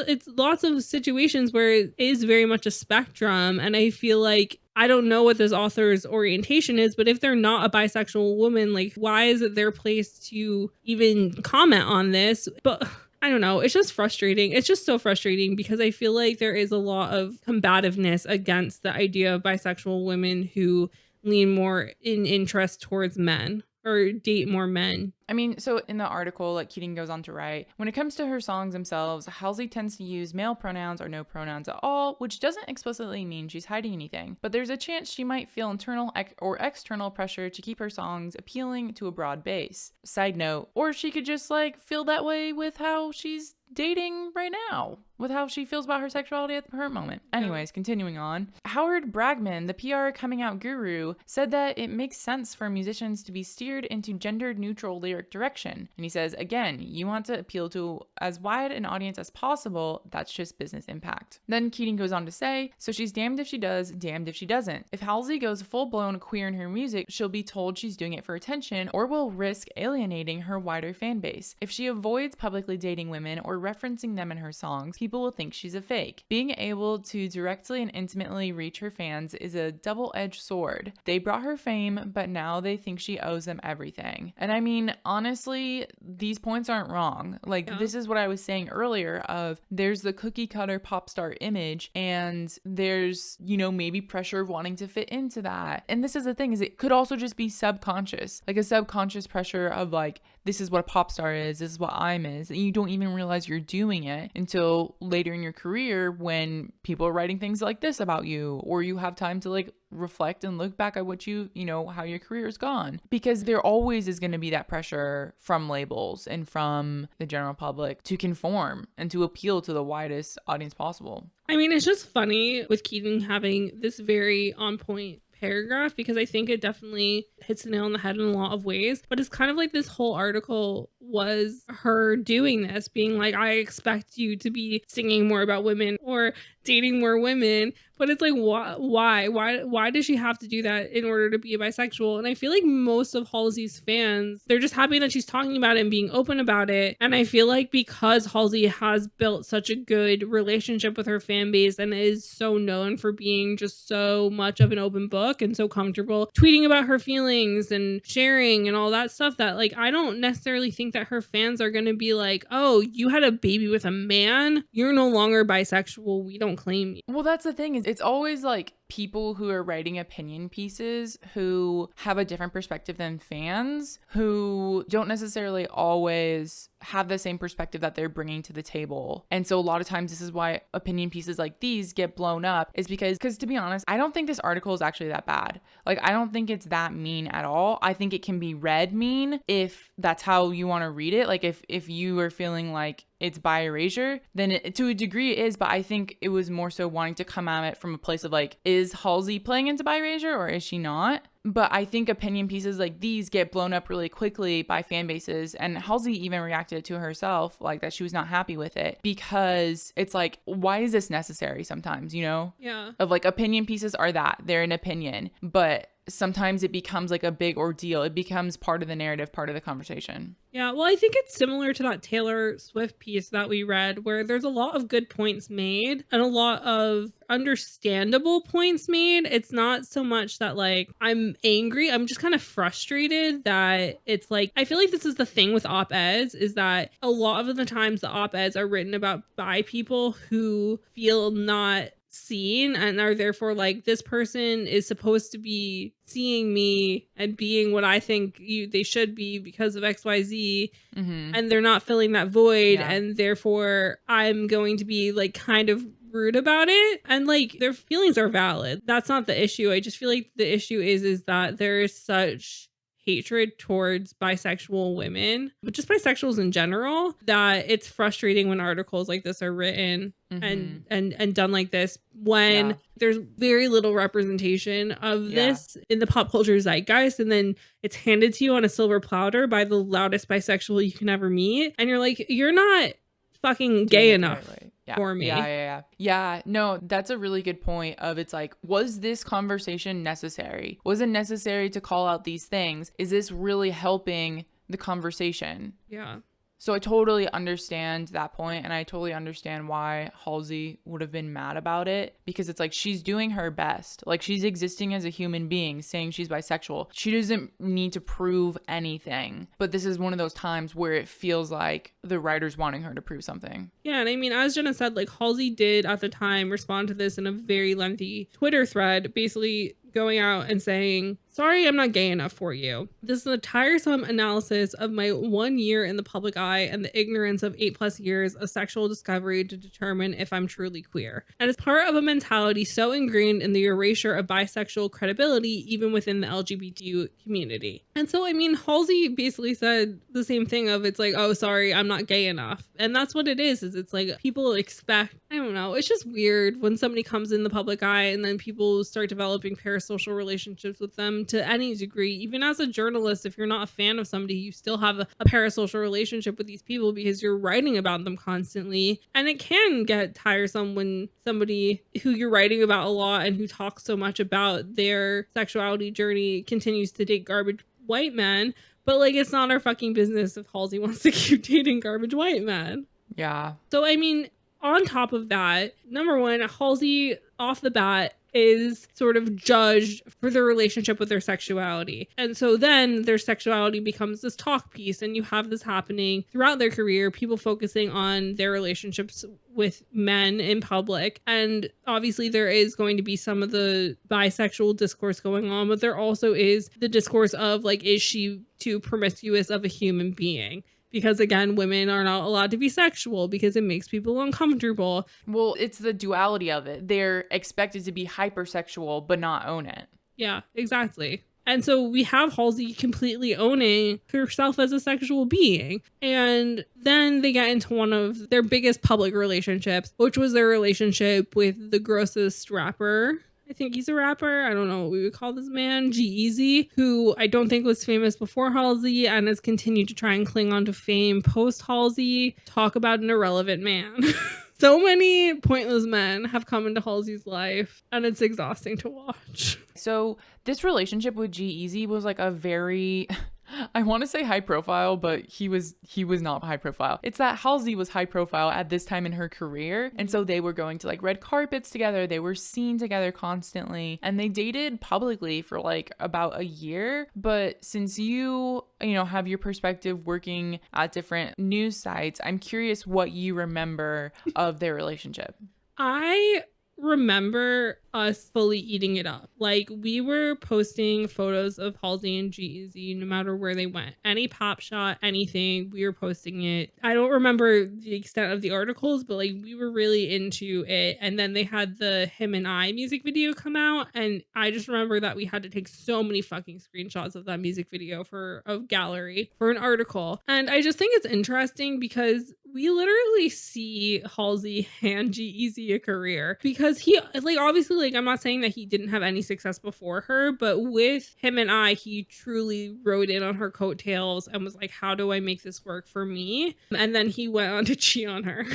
of situations where it is very much a spectrum. And I feel like, I don't know what this author's orientation is, but if they're not a bisexual woman, like why is it their place to even comment on this? But I don't know. It's just frustrating. It's just so frustrating because I feel like there is a lot of combativeness against the idea of bisexual women who lean more in interest towards men or date more men. I mean, so in the article, like Keating goes on to write, when it comes to her songs themselves, Halsey tends to use male pronouns or no pronouns at all, which doesn't explicitly mean she's hiding anything. But there's a chance she might feel internal or external pressure to keep her songs appealing to a broad base. Side note, or she could just like feel that way with how she's dating right now, with how she feels about her sexuality at the current moment. Anyways, continuing on. Howard Bragman, the PR coming out guru, said that it makes sense for musicians to be steered into gender-neutral lyric direction. And he says, again, you want to appeal to as wide an audience as possible. That's just business impact. Then Keating goes on to say, so she's damned if she does, damned if she doesn't. If Halsey goes full-blown queer in her music, she'll be told she's doing it for attention or will risk alienating her wider fan base. If she avoids publicly dating women or referencing them in her songs, people will think she's a fake. Being able to directly and intimately reach her fans is a double-edged sword. They brought her fame, but now they think she owes them everything. And I mean, honestly, these points aren't wrong. Like, this is what I was saying earlier of there's the cookie cutter pop star image and there's, you know, maybe pressure of wanting to fit into that. And this is the thing, is it could also just be subconscious, like a subconscious pressure of like, this is what a pop star is, this is what I'm is, and you don't even realize you're doing it until later in your career when people are writing things like this about you, or you have time to like reflect and look back at what you know, how your career's gone. Because there always is going to be that pressure from labels and from the general public to conform and to appeal to the widest audience possible. I mean, it's just funny with Keating having this very on point paragraph because I think it definitely hits the nail on the head in a lot of ways, but it's kind of like this whole article was her doing this, being like, I expect you to be singing more about women or dating more women, but it's like, why does she have to do that in order to be a bisexual? And I feel like most of Halsey's fans, they're just happy that she's talking about it and being open about it. And I feel like because Halsey has built such a good relationship with her fan base and is so known for being just so much of an open book and so comfortable tweeting about her feelings and sharing and all that stuff, that like I don't necessarily think that her fans are going to be like, oh, you had a baby with a man, you're no longer bisexual, we don't claim you. Well, that's the thing, is it's always like people who are writing opinion pieces who have a different perspective than fans, who don't necessarily always have the same perspective that they're bringing to the table. And so a lot of times this is why opinion pieces like these get blown up, is because to be honest, I don't think this article is actually that bad. Like, I don't think it's that mean at all. I think it can be read mean if that's how you want to read it. Like if you are feeling like it's bi erasure, then it, to a degree it is, but I think it was more so wanting to come at it from a place of like, is Halsey playing into bi erasure or is she not? But I think opinion pieces like these get blown up really quickly by fan bases. And Halsey even reacted to herself like that she was not happy with it, because it's like, why is this necessary sometimes, you know? Yeah. Of like, opinion pieces are that, they're an opinion, but sometimes it becomes like a big ordeal. It becomes part of the narrative, part of the conversation. Yeah, well, I think it's similar to that Taylor Swift piece that we read, where there's a lot of good points made and a lot of understandable points made. It's not so much that like I'm angry, I'm just kind of frustrated that it's like, I feel like this is the thing with op-eds, is that a lot of the times the op-eds are written about by people who feel not seen and are therefore like, this person is supposed to be seeing me and being what I think they should be because of XYZ, and they're not filling that void, and therefore I'm going to be like kind of rude about it, and like their feelings are valid. That's not the issue. I just feel like the issue is that there is such hatred towards bisexual women, but just bisexuals in general, that it's frustrating when articles like this are written and done like this, when there's very little representation of this in the pop culture zeitgeist, and then it's handed to you on a silver platter by the loudest bisexual you can ever meet, and you're like, you're not fucking gay enough. Yeah. for me. Yeah. No, that's a really good point of it's like, was this conversation necessary? Was it necessary to call out these things? Is this really helping the conversation? Yeah. So I totally understand that point, and I totally understand why Halsey would have been mad about it, because it's like she's doing her best. Like, she's existing as a human being, saying she's bisexual. She doesn't need to prove anything. But this is one of those times where it feels like the writer's wanting her to prove something. Yeah, and I mean, as Jenna said, like Halsey did at the time respond to this in a very lengthy Twitter thread, basically going out and saying, "Sorry, I'm not gay enough for you. This is a tiresome analysis of my 1 year in the public eye and the ignorance of 8+ years of sexual discovery to determine if I'm truly queer. And it's part of a mentality so ingrained in the erasure of bisexual credibility, even within the LGBT community." And so, I mean, Halsey basically said the same thing of, it's like, "Oh, sorry, I'm not gay enough." And that's what it is it's like people expect, I don't know, it's just weird when somebody comes in the public eye and then people start developing parasocial relationships with them to any degree. Even as a journalist, if you're not a fan of somebody, you still have a parasocial relationship with these people because you're writing about them constantly. And it can get tiresome when somebody who you're writing about a lot and who talks so much about their sexuality journey continues to date garbage white men. But like, it's not our fucking business if Halsey wants to keep dating garbage white men. Yeah. So, I mean, on top of that, number one, Halsey off the bat is sort of judged for their relationship with their sexuality. And so then their sexuality becomes this talk piece, and you have this happening throughout their career, people focusing on their relationships with men in public. And obviously there is going to be some of the bisexual discourse going on, but there also is the discourse of like, is she too promiscuous of a human being? Because again, women are not allowed to be sexual because it makes people uncomfortable. Well, it's the duality of it. They're expected to be hypersexual, but not own it. Yeah, exactly. And so we have Halsey completely owning herself as a sexual being. And then they get into one of their biggest public relationships, which was their relationship with the grossest rapper. I think he's a rapper. I don't know what we would call this man, gEazy, who I don't think was famous before Halsey and has continued to try and cling on to fame post Halsey. Talk about an irrelevant man. So many pointless men have come into Halsey's life, and it's exhausting to watch. So this relationship with gEazy was like a very, I want to say high profile, but he was not high profile. It's that Halsey was high profile at this time in her career. And so they were going to like red carpets together. They were seen together constantly, and they dated publicly for like about a year. But since you have your perspective working at different news sites, I'm curious what you remember of their relationship. I remember us fully eating it up. Like, we were posting photos of Halsey and gEazy no matter where they went. Any pop shot, anything, we were posting it. I don't remember the extent of the articles, but like, we were really into it. And then they had the Him and I music video come out, and I just remember that we had to take so many fucking screenshots of that music video for a gallery for an article. And I just think it's interesting because we literally see Halsey hand gEazy a career, because he, like, obviously, like, I'm not saying that he didn't have any success before her, but with Him and I, he truly rode in on her coattails and was like, how do I make this work for me? And then he went on to cheat on her.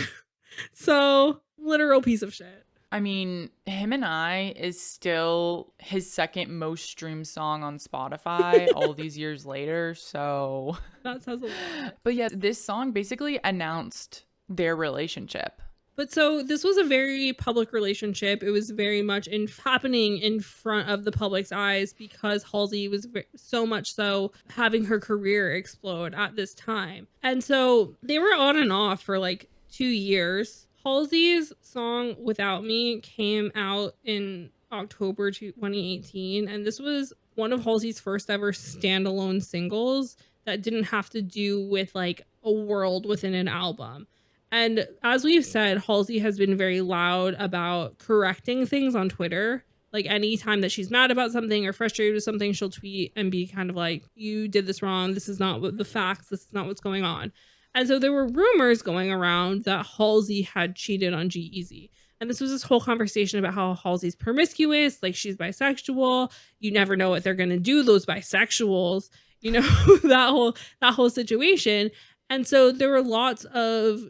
So, literal piece of shit. I mean, Him and I is still his second most streamed song on Spotify all these years later. So that says a lot. But yeah, this song basically announced their relationship. But so this was a very public relationship. It was very much happening in front of the public's eyes because Halsey was so much so having her career explode at this time. And so they were on and off for like 2 years. Halsey's song Without Me came out in October 2018, and this was one of Halsey's first ever standalone singles that didn't have to do with like a world within an album. And as we've said, Halsey has been very loud about correcting things on Twitter. Like, anytime that she's mad about something or frustrated with something, she'll tweet and be kind of like, you did this wrong. This is not what the facts. This is not what's going on. And so there were rumors going around that Halsey had cheated on gEazy. And this was this whole conversation about how Halsey's promiscuous, like she's bisexual. You never know what they're going to do, those bisexuals, that whole situation. And so there were lots of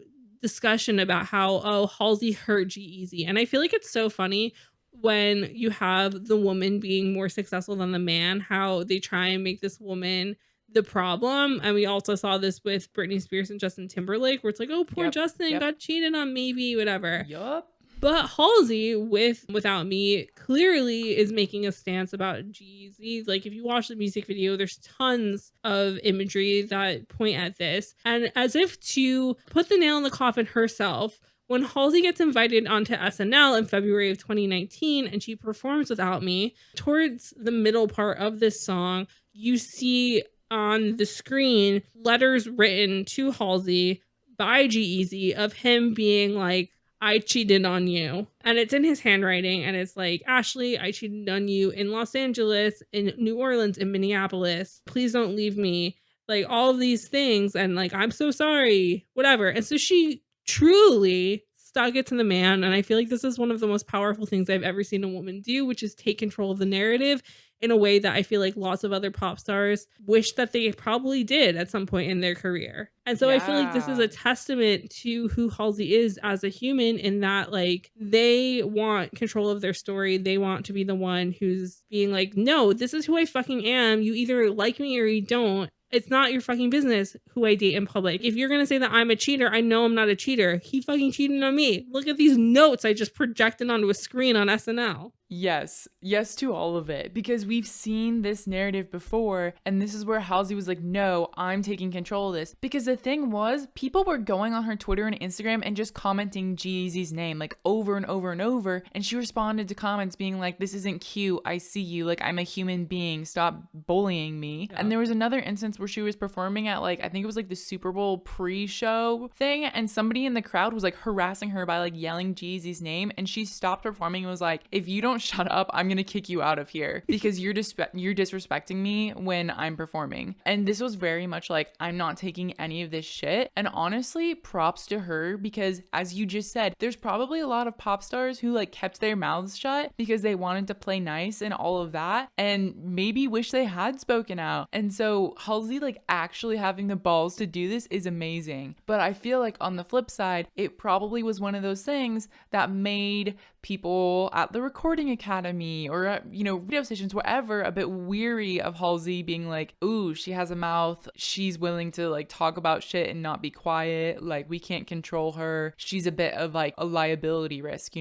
discussion about how, oh, Halsey hurt gEazy. And I feel like it's so funny when you have the woman being more successful than the man, how they try and make this woman the problem. And we also saw this with Britney Spears and Justin Timberlake, where it's like, oh, poor Justin got cheated on, maybe, whatever. Yup. But Halsey with Without Me clearly is making a stance about gEazy. Like, if you watch the music video, there's tons of imagery that point at this. And as if to put the nail in the coffin herself, when Halsey gets invited onto SNL in February of 2019 and she performs Without Me, towards the middle part of this song, you see on the screen letters written to Halsey by gEazy of him being like, I cheated on you. And it's in his handwriting. And it's like, Ashley, I cheated on you in Los Angeles, in New Orleans, in Minneapolis. Please don't leave me. Like, all of these things. And like, I'm so sorry, whatever. And so she truly stuck it to the man. And I feel like this is one of the most powerful things I've ever seen a woman do, which is take control of the narrative in a way that I feel like lots of other pop stars wish that they probably did at some point in their career. And so I feel like this is a testament to who Halsey is as a human, in that like they want control of their story. They want to be the one who's being like, no, this is who I fucking am. You either like me or you don't. It's not your fucking business who I date in public. If you're going to say that I'm a cheater, I know I'm not a cheater. He fucking cheated on me. Look at these notes I just projected onto a screen on SNL. Yes to all of it, because we've seen this narrative before, and this is where Halsey was like, no, I'm taking control of this. Because the thing was, people were going on her Twitter and Instagram and just commenting gEazy's name like over and over and over, and she responded to comments being like, this isn't cute, I see you, like I'm a human being, stop bullying me. And there was another instance where she was performing at like, I think it was like the Super Bowl pre-show thing, and somebody in the crowd was like harassing her by like yelling gEazy's name, and she stopped performing and was like, if you don't shut up, I'm gonna kick you out of here because you're disrespecting me when I'm performing. And this was very much like, I'm not taking any of this shit. And honestly, props to her, because as you just said, there's probably a lot of pop stars who like kept their mouths shut because they wanted to play nice and all of that, and maybe wish they had spoken out. And so Halsey like actually having the balls to do this is amazing. But I feel like on the flip side, it probably was one of those things that made people at the recording academy or at, radio stations, whatever, a bit weary of Halsey being like, ooh, she has a mouth, she's willing to like talk about shit and not be quiet, like we can't control her, she's a bit of like a liability risk.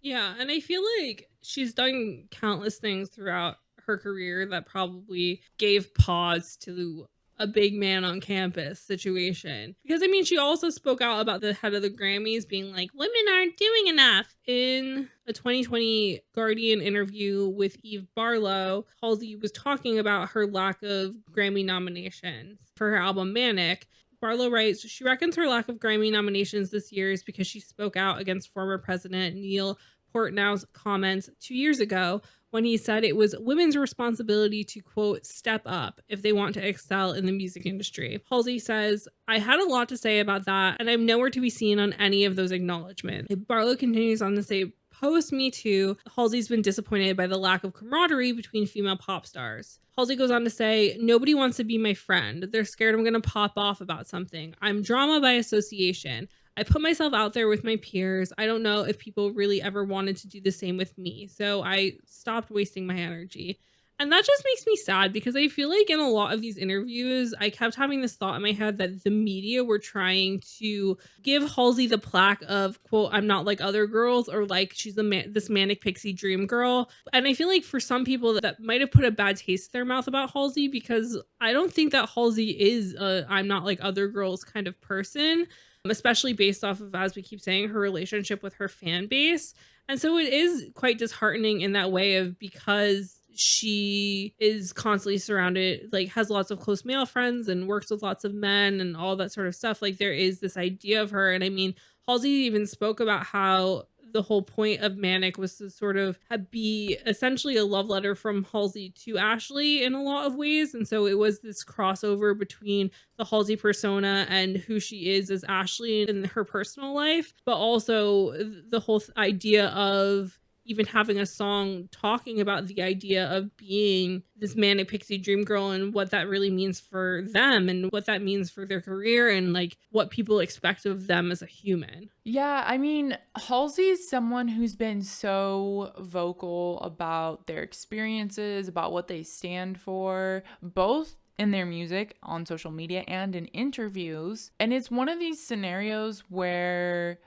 Yeah, and I feel like she's done countless things throughout her career that probably gave pause to a big man on campus situation. Because I mean, she also spoke out about the head of the Grammys being like, women aren't doing enough. In a 2020 Guardian interview with Eve Barlow, Halsey was talking about her lack of Grammy nominations for her album Manic. Barlow writes, she reckons her lack of Grammy nominations this year is because she spoke out against former President Neil Portnow's comments 2 years ago when he said it was women's responsibility to, quote, step up if they want to excel in the music industry. Halsey says, I had a lot to say about that, and I'm nowhere to be seen on any of those acknowledgments. Barlow continues on to say, post Me Too, Halsey's been disappointed by the lack of camaraderie between female pop stars. Halsey goes on to say, nobody wants to be my friend. They're scared I'm going to pop off about something. I'm drama by association. I put myself out there with my peers. I don't know if people really ever wanted to do the same with me. So I stopped wasting my energy. And that just makes me sad, because I feel like in a lot of these interviews, I kept having this thought in my head that the media were trying to give Halsey the plaque of, quote, I'm not like other girls, or like she's this manic pixie dream girl. And I feel like for some people that might have put a bad taste in their mouth about Halsey, because I don't think that Halsey is a I'm not like other girls kind of person, especially based off of, as we keep saying, her relationship with her fan base. And so it is quite disheartening in that way, of because she is constantly surrounded, like has lots of close male friends and works with lots of men and all that sort of stuff. Like there is this idea of her. And I mean, Halsey even spoke about how the whole point of Manic was to sort of be essentially a love letter from Halsey to Ashley in a lot of ways. And so it was this crossover between the Halsey persona and who she is as Ashley in her personal life, but also the whole idea of, even having a song talking about the idea of being this manic pixie dream girl and what that really means for them and what that means for their career and like what people expect of them as a human. Yeah, I mean, Halsey is someone who's been so vocal about their experiences, about what they stand for, both in their music, on social media, and in interviews. And it's one of these scenarios where,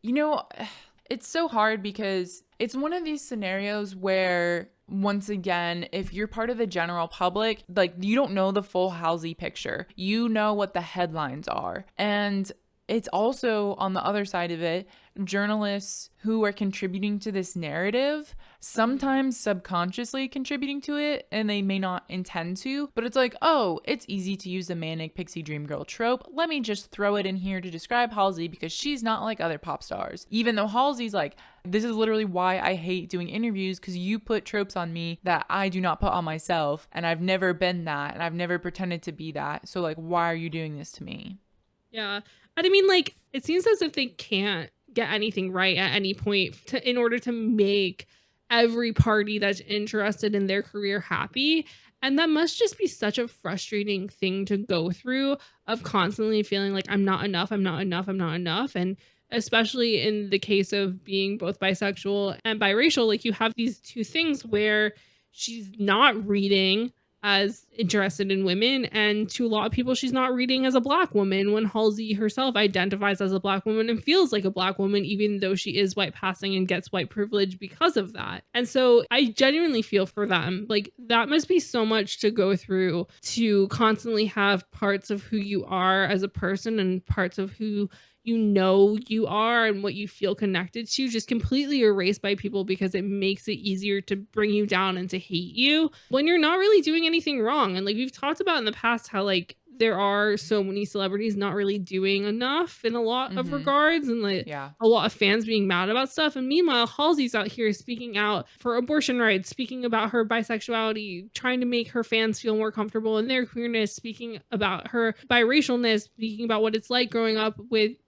you know, it's so hard because it's one of these scenarios where, once again, if you're part of the general public, like, you don't know the full Halsey picture. You know what the headlines are. And it's also, on the other side of it, journalists who are contributing to this narrative, sometimes subconsciously contributing to it, and they may not intend to, but it's like, oh, it's easy to use the manic pixie dream girl trope. Let me just throw it in here to describe Halsey because she's not like other pop stars. Even though Halsey's like, this is literally why I hate doing interviews, because you put tropes on me that I do not put on myself, and I've never been that, and I've never pretended to be that. So like, why are you doing this to me? Yeah. And I mean, like, it seems as if they can't get anything right at any point in order to make every party that's interested in their career happy. And that must just be such a frustrating thing to go through of constantly feeling like I'm not enough, I'm not enough, I'm not enough. And especially in the case of being both bisexual and biracial, like you have these two things where she's not reading as interested in women, and to a lot of people she's not reading as a black woman when Halsey herself identifies as a black woman and feels like a black woman even though she is white passing and gets white privilege because of that. And so I genuinely feel for them. Like that must be so much to go through, to constantly have parts of who you are as a person and parts of who you know you are and what you feel connected to just completely erased by people because it makes it easier to bring you down and to hate you when you're not really doing anything wrong. And like we've talked about in the past how like there are so many celebrities not really doing enough in a lot of regards, and like Yeah. a lot of fans being mad about stuff. And meanwhile, Halsey's out here speaking out for abortion rights, speaking about her bisexuality, trying to make her fans feel more comfortable in their queerness, speaking about her biracialness, speaking about what it's like growing up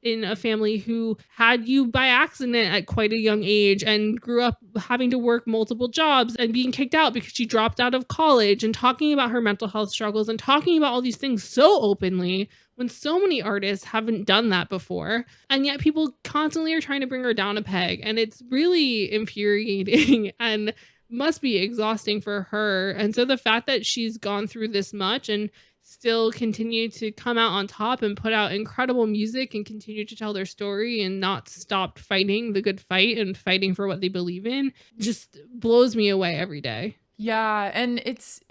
in a family who had you by accident at quite a young age and grew up having to work multiple jobs and being kicked out because she dropped out of college, and talking about her mental health struggles and talking about all these things so openly when so many artists haven't done that before. And yet people constantly are trying to bring her down a peg. And it's really infuriating and must be exhausting for her. And so the fact that she's gone through this much and still continue to come out on top and put out incredible music and continue to tell their story and not stop fighting the good fight and fighting for what they believe in just blows me away every day. Yeah, and it's,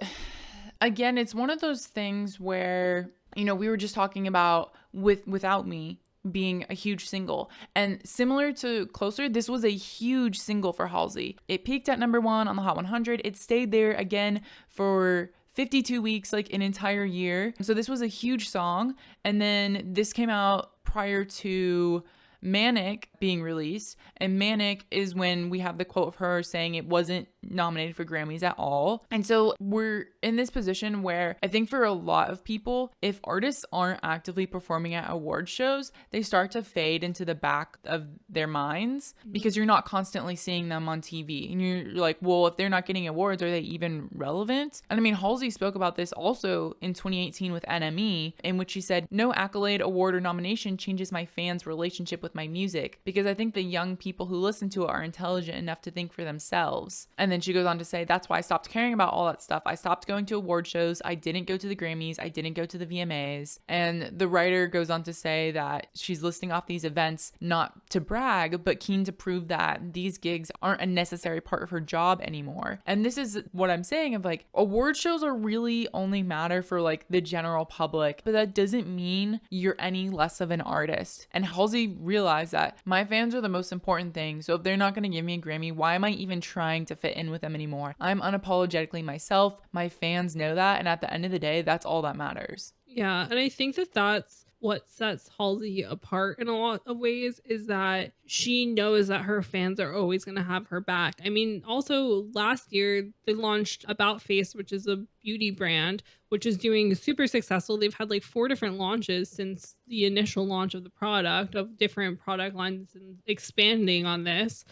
again, it's one of those things where, you know, we were just talking about Without Me being a huge single, and similar to Closer, this was a huge single for Halsey. It peaked at number 1 on the Hot 100. It stayed there again for 52 weeks, like an entire year. So this was a huge song. And then this came out prior to Manic being released, and Manic is when we have the quote of her saying it wasn't nominated for Grammys at all. And so we're in this position where I think for a lot of people, if artists aren't actively performing at award shows, they start to fade into the back of their minds because you're not constantly seeing them on TV. And you're like, well, if they're not getting awards, are they even relevant? And I mean, Halsey spoke about this also in 2018 with NME, in which she said, no accolade, award, or nomination changes my fans' relationship with my music, because I think the young people who listen to it are intelligent enough to think for themselves. And then she goes on to say, that's why I stopped caring about all that stuff. I stopped going to award shows. I didn't go to the Grammys. I didn't go to the VMAs. And the writer goes on to say that she's listing off these events not to brag, but keen to prove that these gigs aren't a necessary part of her job anymore. And this is what I'm saying of like, award shows are really only matter for like the general public, but that doesn't mean you're any less of an artist. And Halsey realized that my fans are the most important thing. So if they're not going to give me a Grammy, why am I even trying to fit in with them anymore? I'm unapologetically myself. My fans know that. And at the end of the day, that's all that matters. Yeah. And I think that that's what sets Halsey apart in a lot of ways, is that she knows that her fans are always going to have her back. I mean, also last year they launched About Face, which is a beauty brand, which is doing super successful. They've had like 4 different launches since the initial launch of the product, of different product lines, and expanding on this.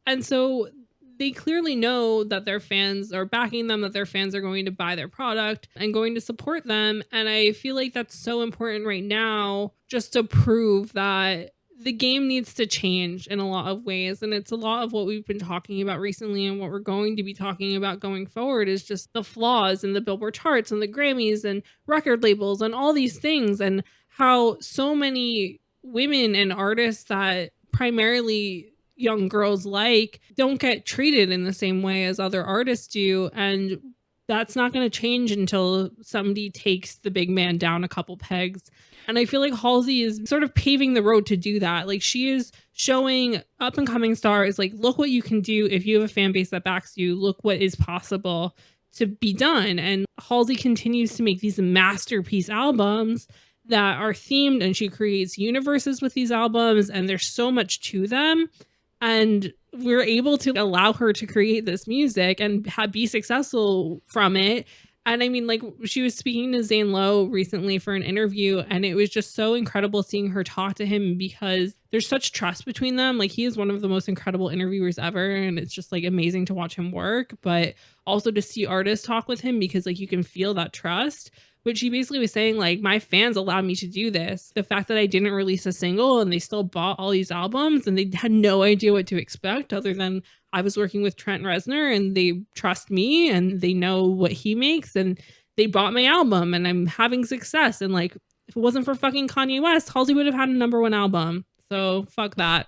And so they clearly know that their fans are backing them, that their fans are going to buy their product and going to support them. And I feel like that's so important right now, just to prove that the game needs to change in a lot of ways. And it's a lot of what we've been talking about recently, and what we're going to be talking about going forward is just the flaws in the Billboard charts and the Grammys and record labels and all these things, and how so many women and artists that primarily young girls like don't get treated in the same way as other artists do. And that's not going to change until somebody takes the big man down a couple pegs. And I feel like Halsey is sort of paving the road to do that. Like, she is showing up and coming stars, like, look what you can do if you have a fan base that backs you. Look what is possible to be done. And Halsey continues to make these masterpiece albums that are themed, and she creates universes with these albums, and there's so much to them. And we're able to allow her to create this music and be successful from it. And I mean, like, she was speaking to Zane Lowe recently for an interview, and it was just so incredible seeing her talk to him, because there's such trust between them. Like, he is one of the most incredible interviewers ever, and it's just like amazing to watch him work, but also to see artists talk with him, because like you can feel that trust. But she basically was saying, like, my fans allowed me to do this. The fact that I didn't release a single and they still bought all these albums, and they had no idea what to expect other than I was working with Trent Reznor, and they trust me and they know what he makes, and they bought my album, and I'm having success. And like, if it wasn't for fucking Kanye West, Halsey would have had a #1 album. So fuck that.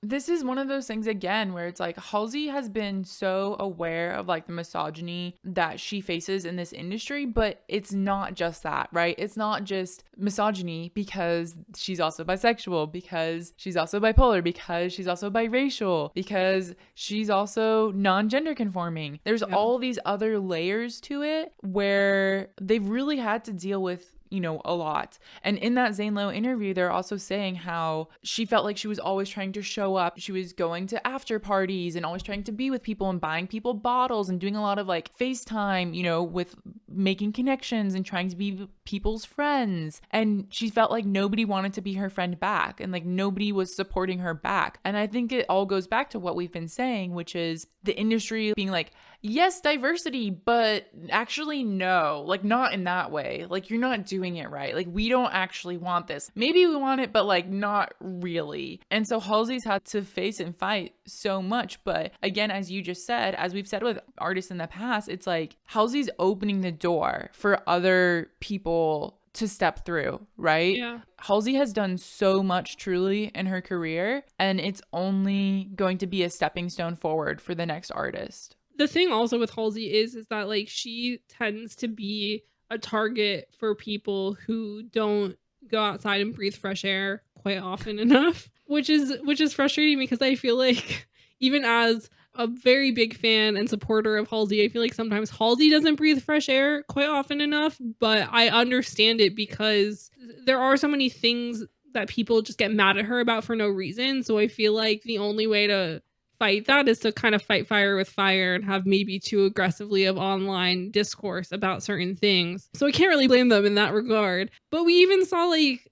This is one of those things again where it's like Halsey has been so aware of like the misogyny that she faces in this industry, but it's not just that, right? It's not just misogyny because she's also bisexual, because she's also bipolar, because she's also biracial, because she's also non-gender conforming. There's all these other layers to it where they've really had to deal with, you know, a lot. And in that Zane Lowe interview, they're also saying how she felt like she was always trying to show up. She was going to after parties and always trying to be with people and buying people bottles and doing a lot of like FaceTime, you know, with making connections and trying to be people's friends. And she felt like nobody wanted to be her friend back, and like nobody was supporting her back. And I think it all goes back to what we've been saying, which is the industry being like, yes, diversity, but actually no, like not in that way. Like, you're not doing it right. Like, we don't actually want this. Maybe we want it, but like not really. And so Halsey's had to face and fight so much. But again, as you just said, as we've said with artists in the past, it's like Halsey's opening the door for other people to step through, right? Yeah. Halsey has done so much truly in her career, and it's only going to be a stepping stone forward for the next artist. The thing also with Halsey is that like she tends to be a target for people who don't go outside and breathe fresh air quite often enough, which is frustrating, because I feel like even as a very big fan and supporter of Halsey, I feel like sometimes Halsey doesn't breathe fresh air quite often enough, but I understand it because there are so many things that people just get mad at her about for no reason. So I feel like the only way to fight that is to kind of fight fire with fire and have maybe too aggressively of online discourse about certain things. So I can't really blame them in that regard. But we even saw like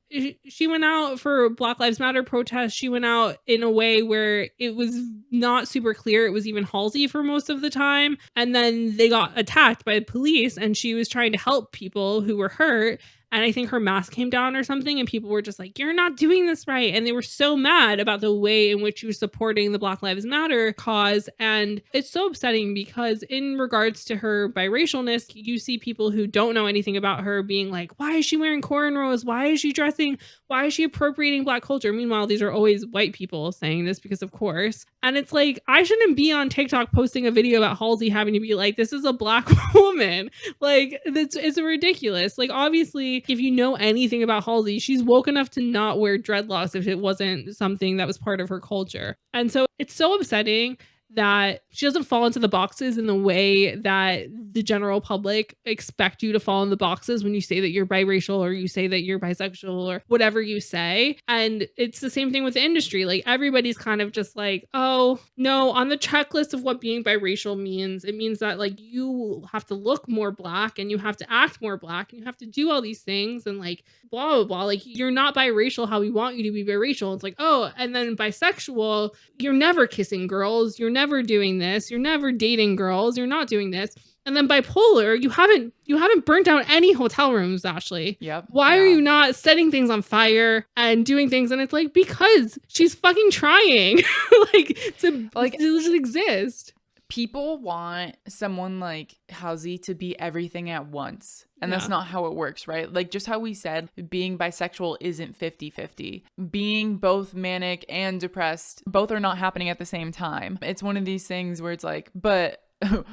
she went out for Black Lives Matter protests. She went out in a way where it was not super clear it was even Halsey for most of the time. And then they got attacked by the police, and she was trying to help people who were hurt. And I think her mask came down or something, and people were just like, you're not doing this right. And they were so mad about the way in which she was supporting the Black Lives Matter cause. And it's so upsetting because in regards to her biracialness, you see people who don't know anything about her being like, why is she wearing cornrows? Why is she dressing? Why is she appropriating Black culture? Meanwhile, these are always white people saying this because of course. And it's like, I shouldn't be on TikTok posting a video about Halsey having to be like, this is a Black woman. Like, it's ridiculous. Like, obviously, if you know anything about Halsey, she's woke enough to not wear dreadlocks if it wasn't something that was part of her culture. And so it's so upsetting that she doesn't fall into the boxes in the way that the general public expect you to fall in the boxes when you say that you're biracial or you say that you're bisexual or whatever you say. And it's the same thing with the industry. Like everybody's kind of just like, oh no, on the checklist of what being biracial means, it means that like you have to look more black and you have to act more black and you have to do all these things and like blah blah blah. Like you're not biracial how we want you to be biracial. It's like, oh, and then bisexual, you're never kissing girls, you're never doing this, you're never dating girls, you're not doing this. And then bipolar, you haven't burnt down any hotel rooms, Ashley. Yep. Why are you not setting things on fire and doing things? And it's like, because she's fucking trying to just exist. People want someone like Halsey to be everything at once. And that's not how it works, right? Like just how we said, being bisexual isn't 50-50. Being both manic and depressed, both are not happening at the same time. It's one of these things where it's like, but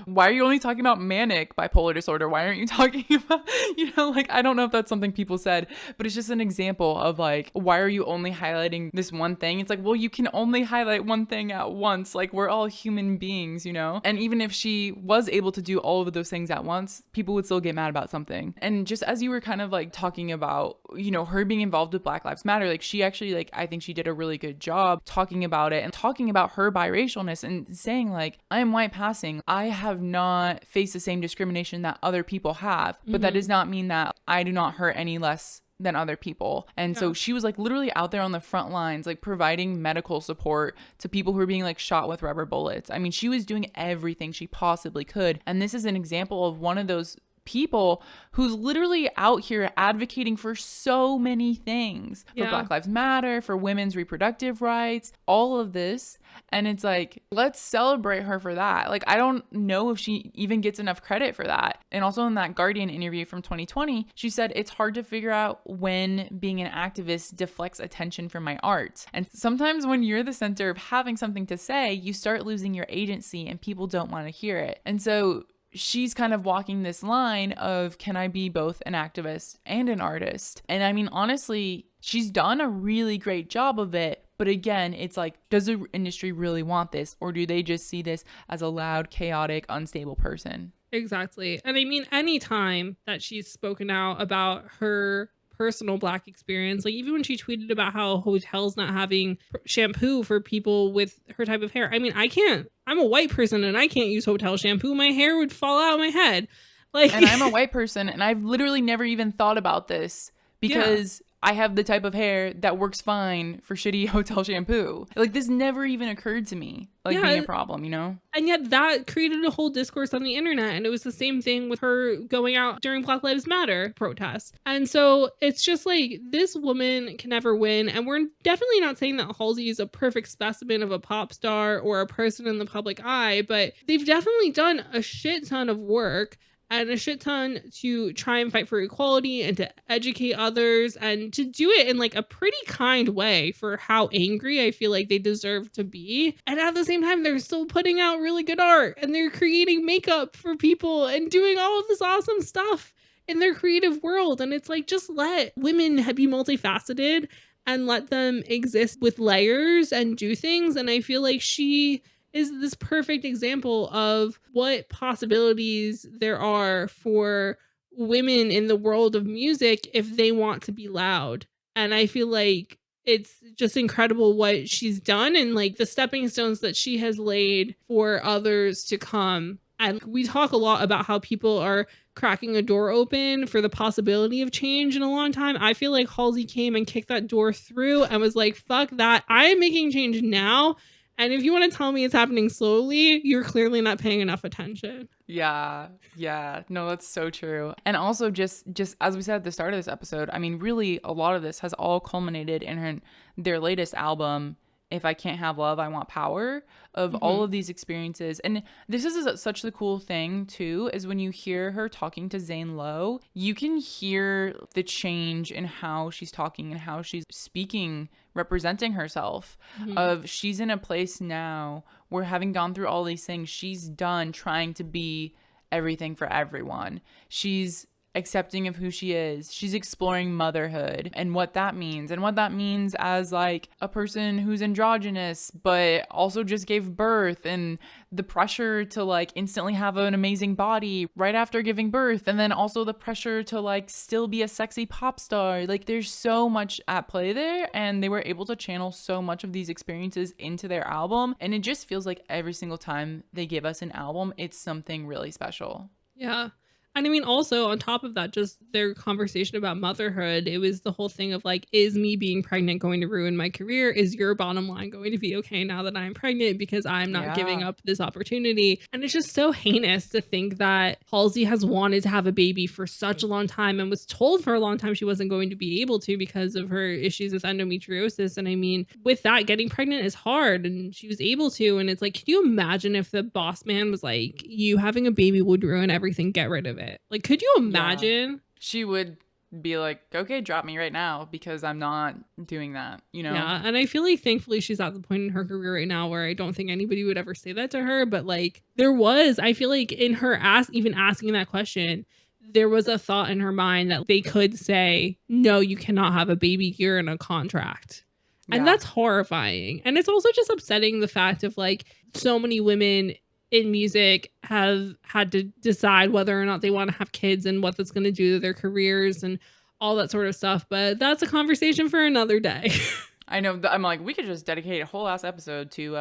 why are you only talking about manic bipolar disorder? Why aren't you talking about, like, I don't know if that's something people said, but it's just an example of like, why are you only highlighting this one thing? It's like, well, you can only highlight one thing at once. Like we're all human beings, And even if she was able to do all of those things at once, people would still get mad about something. And just as you were kind of like talking about, her being involved with Black Lives Matter, like she actually, like, I think she did a really good job talking about it and talking about her biracialness and saying like, I am white passing. I have not faced the same discrimination that other people have, but that does not mean that I do not hurt any less than other people. And so she was like literally out there on the front lines, like providing medical support to people who are being like shot with rubber bullets. I mean, she was doing everything she possibly could. And this is an example of one of those people who's literally out here advocating for so many things, for Black Lives Matter, for women's reproductive rights, all of this. And it's like, let's celebrate her for that. Like, I don't know if she even gets enough credit for that. And also in that Guardian interview from 2020, she said, it's hard to figure out when being an activist deflects attention from my art. And sometimes when you're the center of having something to say, you start losing your agency and people don't want to hear it. And so she's kind of walking this line of, can I be both an activist and an artist? And I mean, honestly, she's done a really great job of it. But again, it's like, does the industry really want this? Or do they just see this as a loud, chaotic, unstable person? Exactly. And I mean, any time that she's spoken out about her personal Black experience, like even when she tweeted about how hotels not having shampoo for people with her type of hair. I mean, I'm a white person and I can't use hotel shampoo. My hair would fall out of my head. Like, and I'm a white person and I've literally never even thought about this because I have the type of hair that works fine for shitty hotel shampoo. Like, this never even occurred to me, like, being a problem, And yet that created a whole discourse on the internet. And it was the same thing with her going out during Black Lives Matter protests. And so it's just like, this woman can never win. And we're definitely not saying that Halsey is a perfect specimen of a pop star or a person in the public eye, but they've definitely done a shit ton of work and a shit ton to try and fight for equality and to educate others and to do it in like a pretty kind way for how angry I feel like they deserve to be. And at the same time, they're still putting out really good art and they're creating makeup for people and doing all of this awesome stuff in their creative world. And it's like, just let women be multifaceted and let them exist with layers and do things. And I feel like she is this perfect example of what possibilities there are for women in the world of music if they want to be loud. And I feel like it's just incredible what she's done and like the stepping stones that she has laid for others to come. And we talk a lot about how people are cracking a door open for the possibility of change in a long time. I feel like Halsey came and kicked that door through and was like, fuck that. I am making change now. And if you want to tell me it's happening slowly, you're clearly not paying enough attention. Yeah. No, that's so true. And also just as we said at the start of this episode, I mean, really a lot of this has all culminated in their latest album, If I Can't Have Love, I Want Power, of all of these experiences. And this is such the cool thing too, is when you hear her talking to Zane Lowe, you can hear the change in how she's talking and how she's speaking, representing herself. Of she's in a place now where, having gone through all these things, she's done trying to be everything for everyone. She's accepting of who she is. She's exploring motherhood and what that means, and what that means as like a person who's androgynous but also just gave birth, and the pressure to like instantly have an amazing body right after giving birth, and then also the pressure to like still be a sexy pop star. Like there's so much at play there, and they were able to channel so much of these experiences into their album, and it just feels like every single time they give us an album, it's something really special. Yeah. And I mean, also on top of that, just their conversation about motherhood, it was the whole thing of like, is me being pregnant going to ruin my career? Is your bottom line going to be okay now that I'm pregnant because I'm not giving up this opportunity? And it's just so heinous to think that Halsey has wanted to have a baby for such a long time and was told for a long time she wasn't going to be able to because of her issues with endometriosis. And I mean, with that, getting pregnant is hard, and she was able to. And it's like, can you imagine if the boss man was like, you having a baby would ruin everything, get rid of it? Like, could you imagine? Yeah. She would be like, okay, drop me right now because I'm not doing that, you know? Yeah. And I feel like thankfully she's at the point in her career right now where I don't think anybody would ever say that to her. But like I feel like in her even asking that question, there was a thought in her mind that they could say, no, you cannot have a baby. You're in a contract. And that's horrifying. And it's also just upsetting the fact of like so many women in music have had to decide whether or not they want to have kids and what that's going to do to their careers and all that sort of stuff. But that's a conversation for another day. I know. I'm like, we could just dedicate a whole ass episode to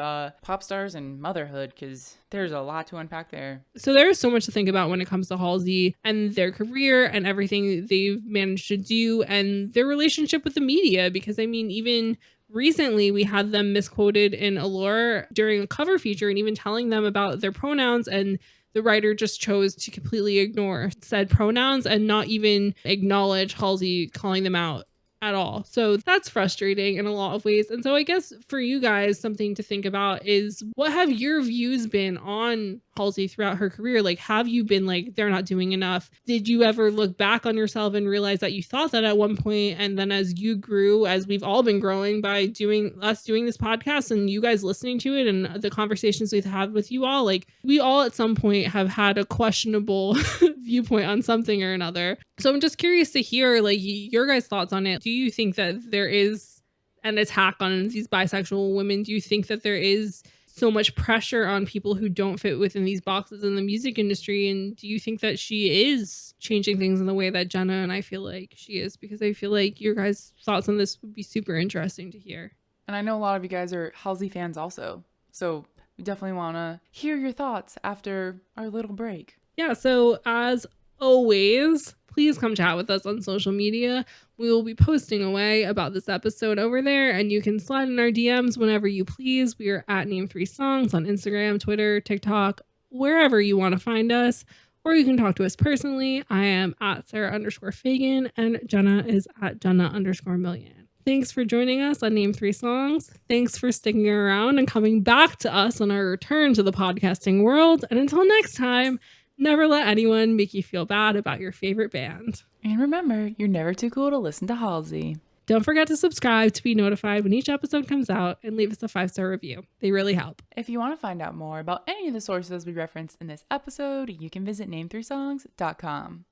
pop stars and motherhood because there's a lot to unpack there. So there is so much to think about when it comes to Halsey and their career and everything they've managed to do and their relationship with the media. Because I mean, even recently we had them misquoted in Allure during a cover feature and even telling them about their pronouns, and the writer just chose to completely ignore said pronouns and not even acknowledge Halsey calling them out at all. So that's frustrating in a lot of ways. And so I guess for you guys, something to think about is, what have your views been on Halsey throughout her career? Like, have you been like, they're not doing enough? Did you ever look back on yourself and realize that you thought that at one point, and then as you grew, as we've all been growing by doing this podcast and you guys listening to it and the conversations we've had with you all, like we all at some point have had a questionable viewpoint on something or another. So I'm just curious to hear like your guys' thoughts on it. Do you think that there is an attack on these bisexual women? Do you think that there is so much pressure on people who don't fit within these boxes in the music industry? And do you think that she is changing things in the way that Jenna and I feel like she is? Because I feel like your guys' thoughts on this would be super interesting to hear. And I know a lot of you guys are Halsey fans also. So we definitely want to hear your thoughts after our little break. Yeah, so as always, please come chat with us on social media. We will be posting away about this episode over there, and you can slide in our DMs whenever you please. We are at Name3Songs on Instagram, Twitter, TikTok, wherever you want to find us, or you can talk to us personally. I am at Sarah_Fagan, and Jenna is at Jenna_Million. Thanks for joining us on Name3Songs. Thanks for sticking around and coming back to us on our return to the podcasting world. And until next time, never let anyone make you feel bad about your favorite band. And remember, you're never too cool to listen to Halsey. Don't forget to subscribe to be notified when each episode comes out, and leave us a 5-star review. They really help. If you want to find out more about any of the sources we referenced in this episode, you can visit name3songs.com.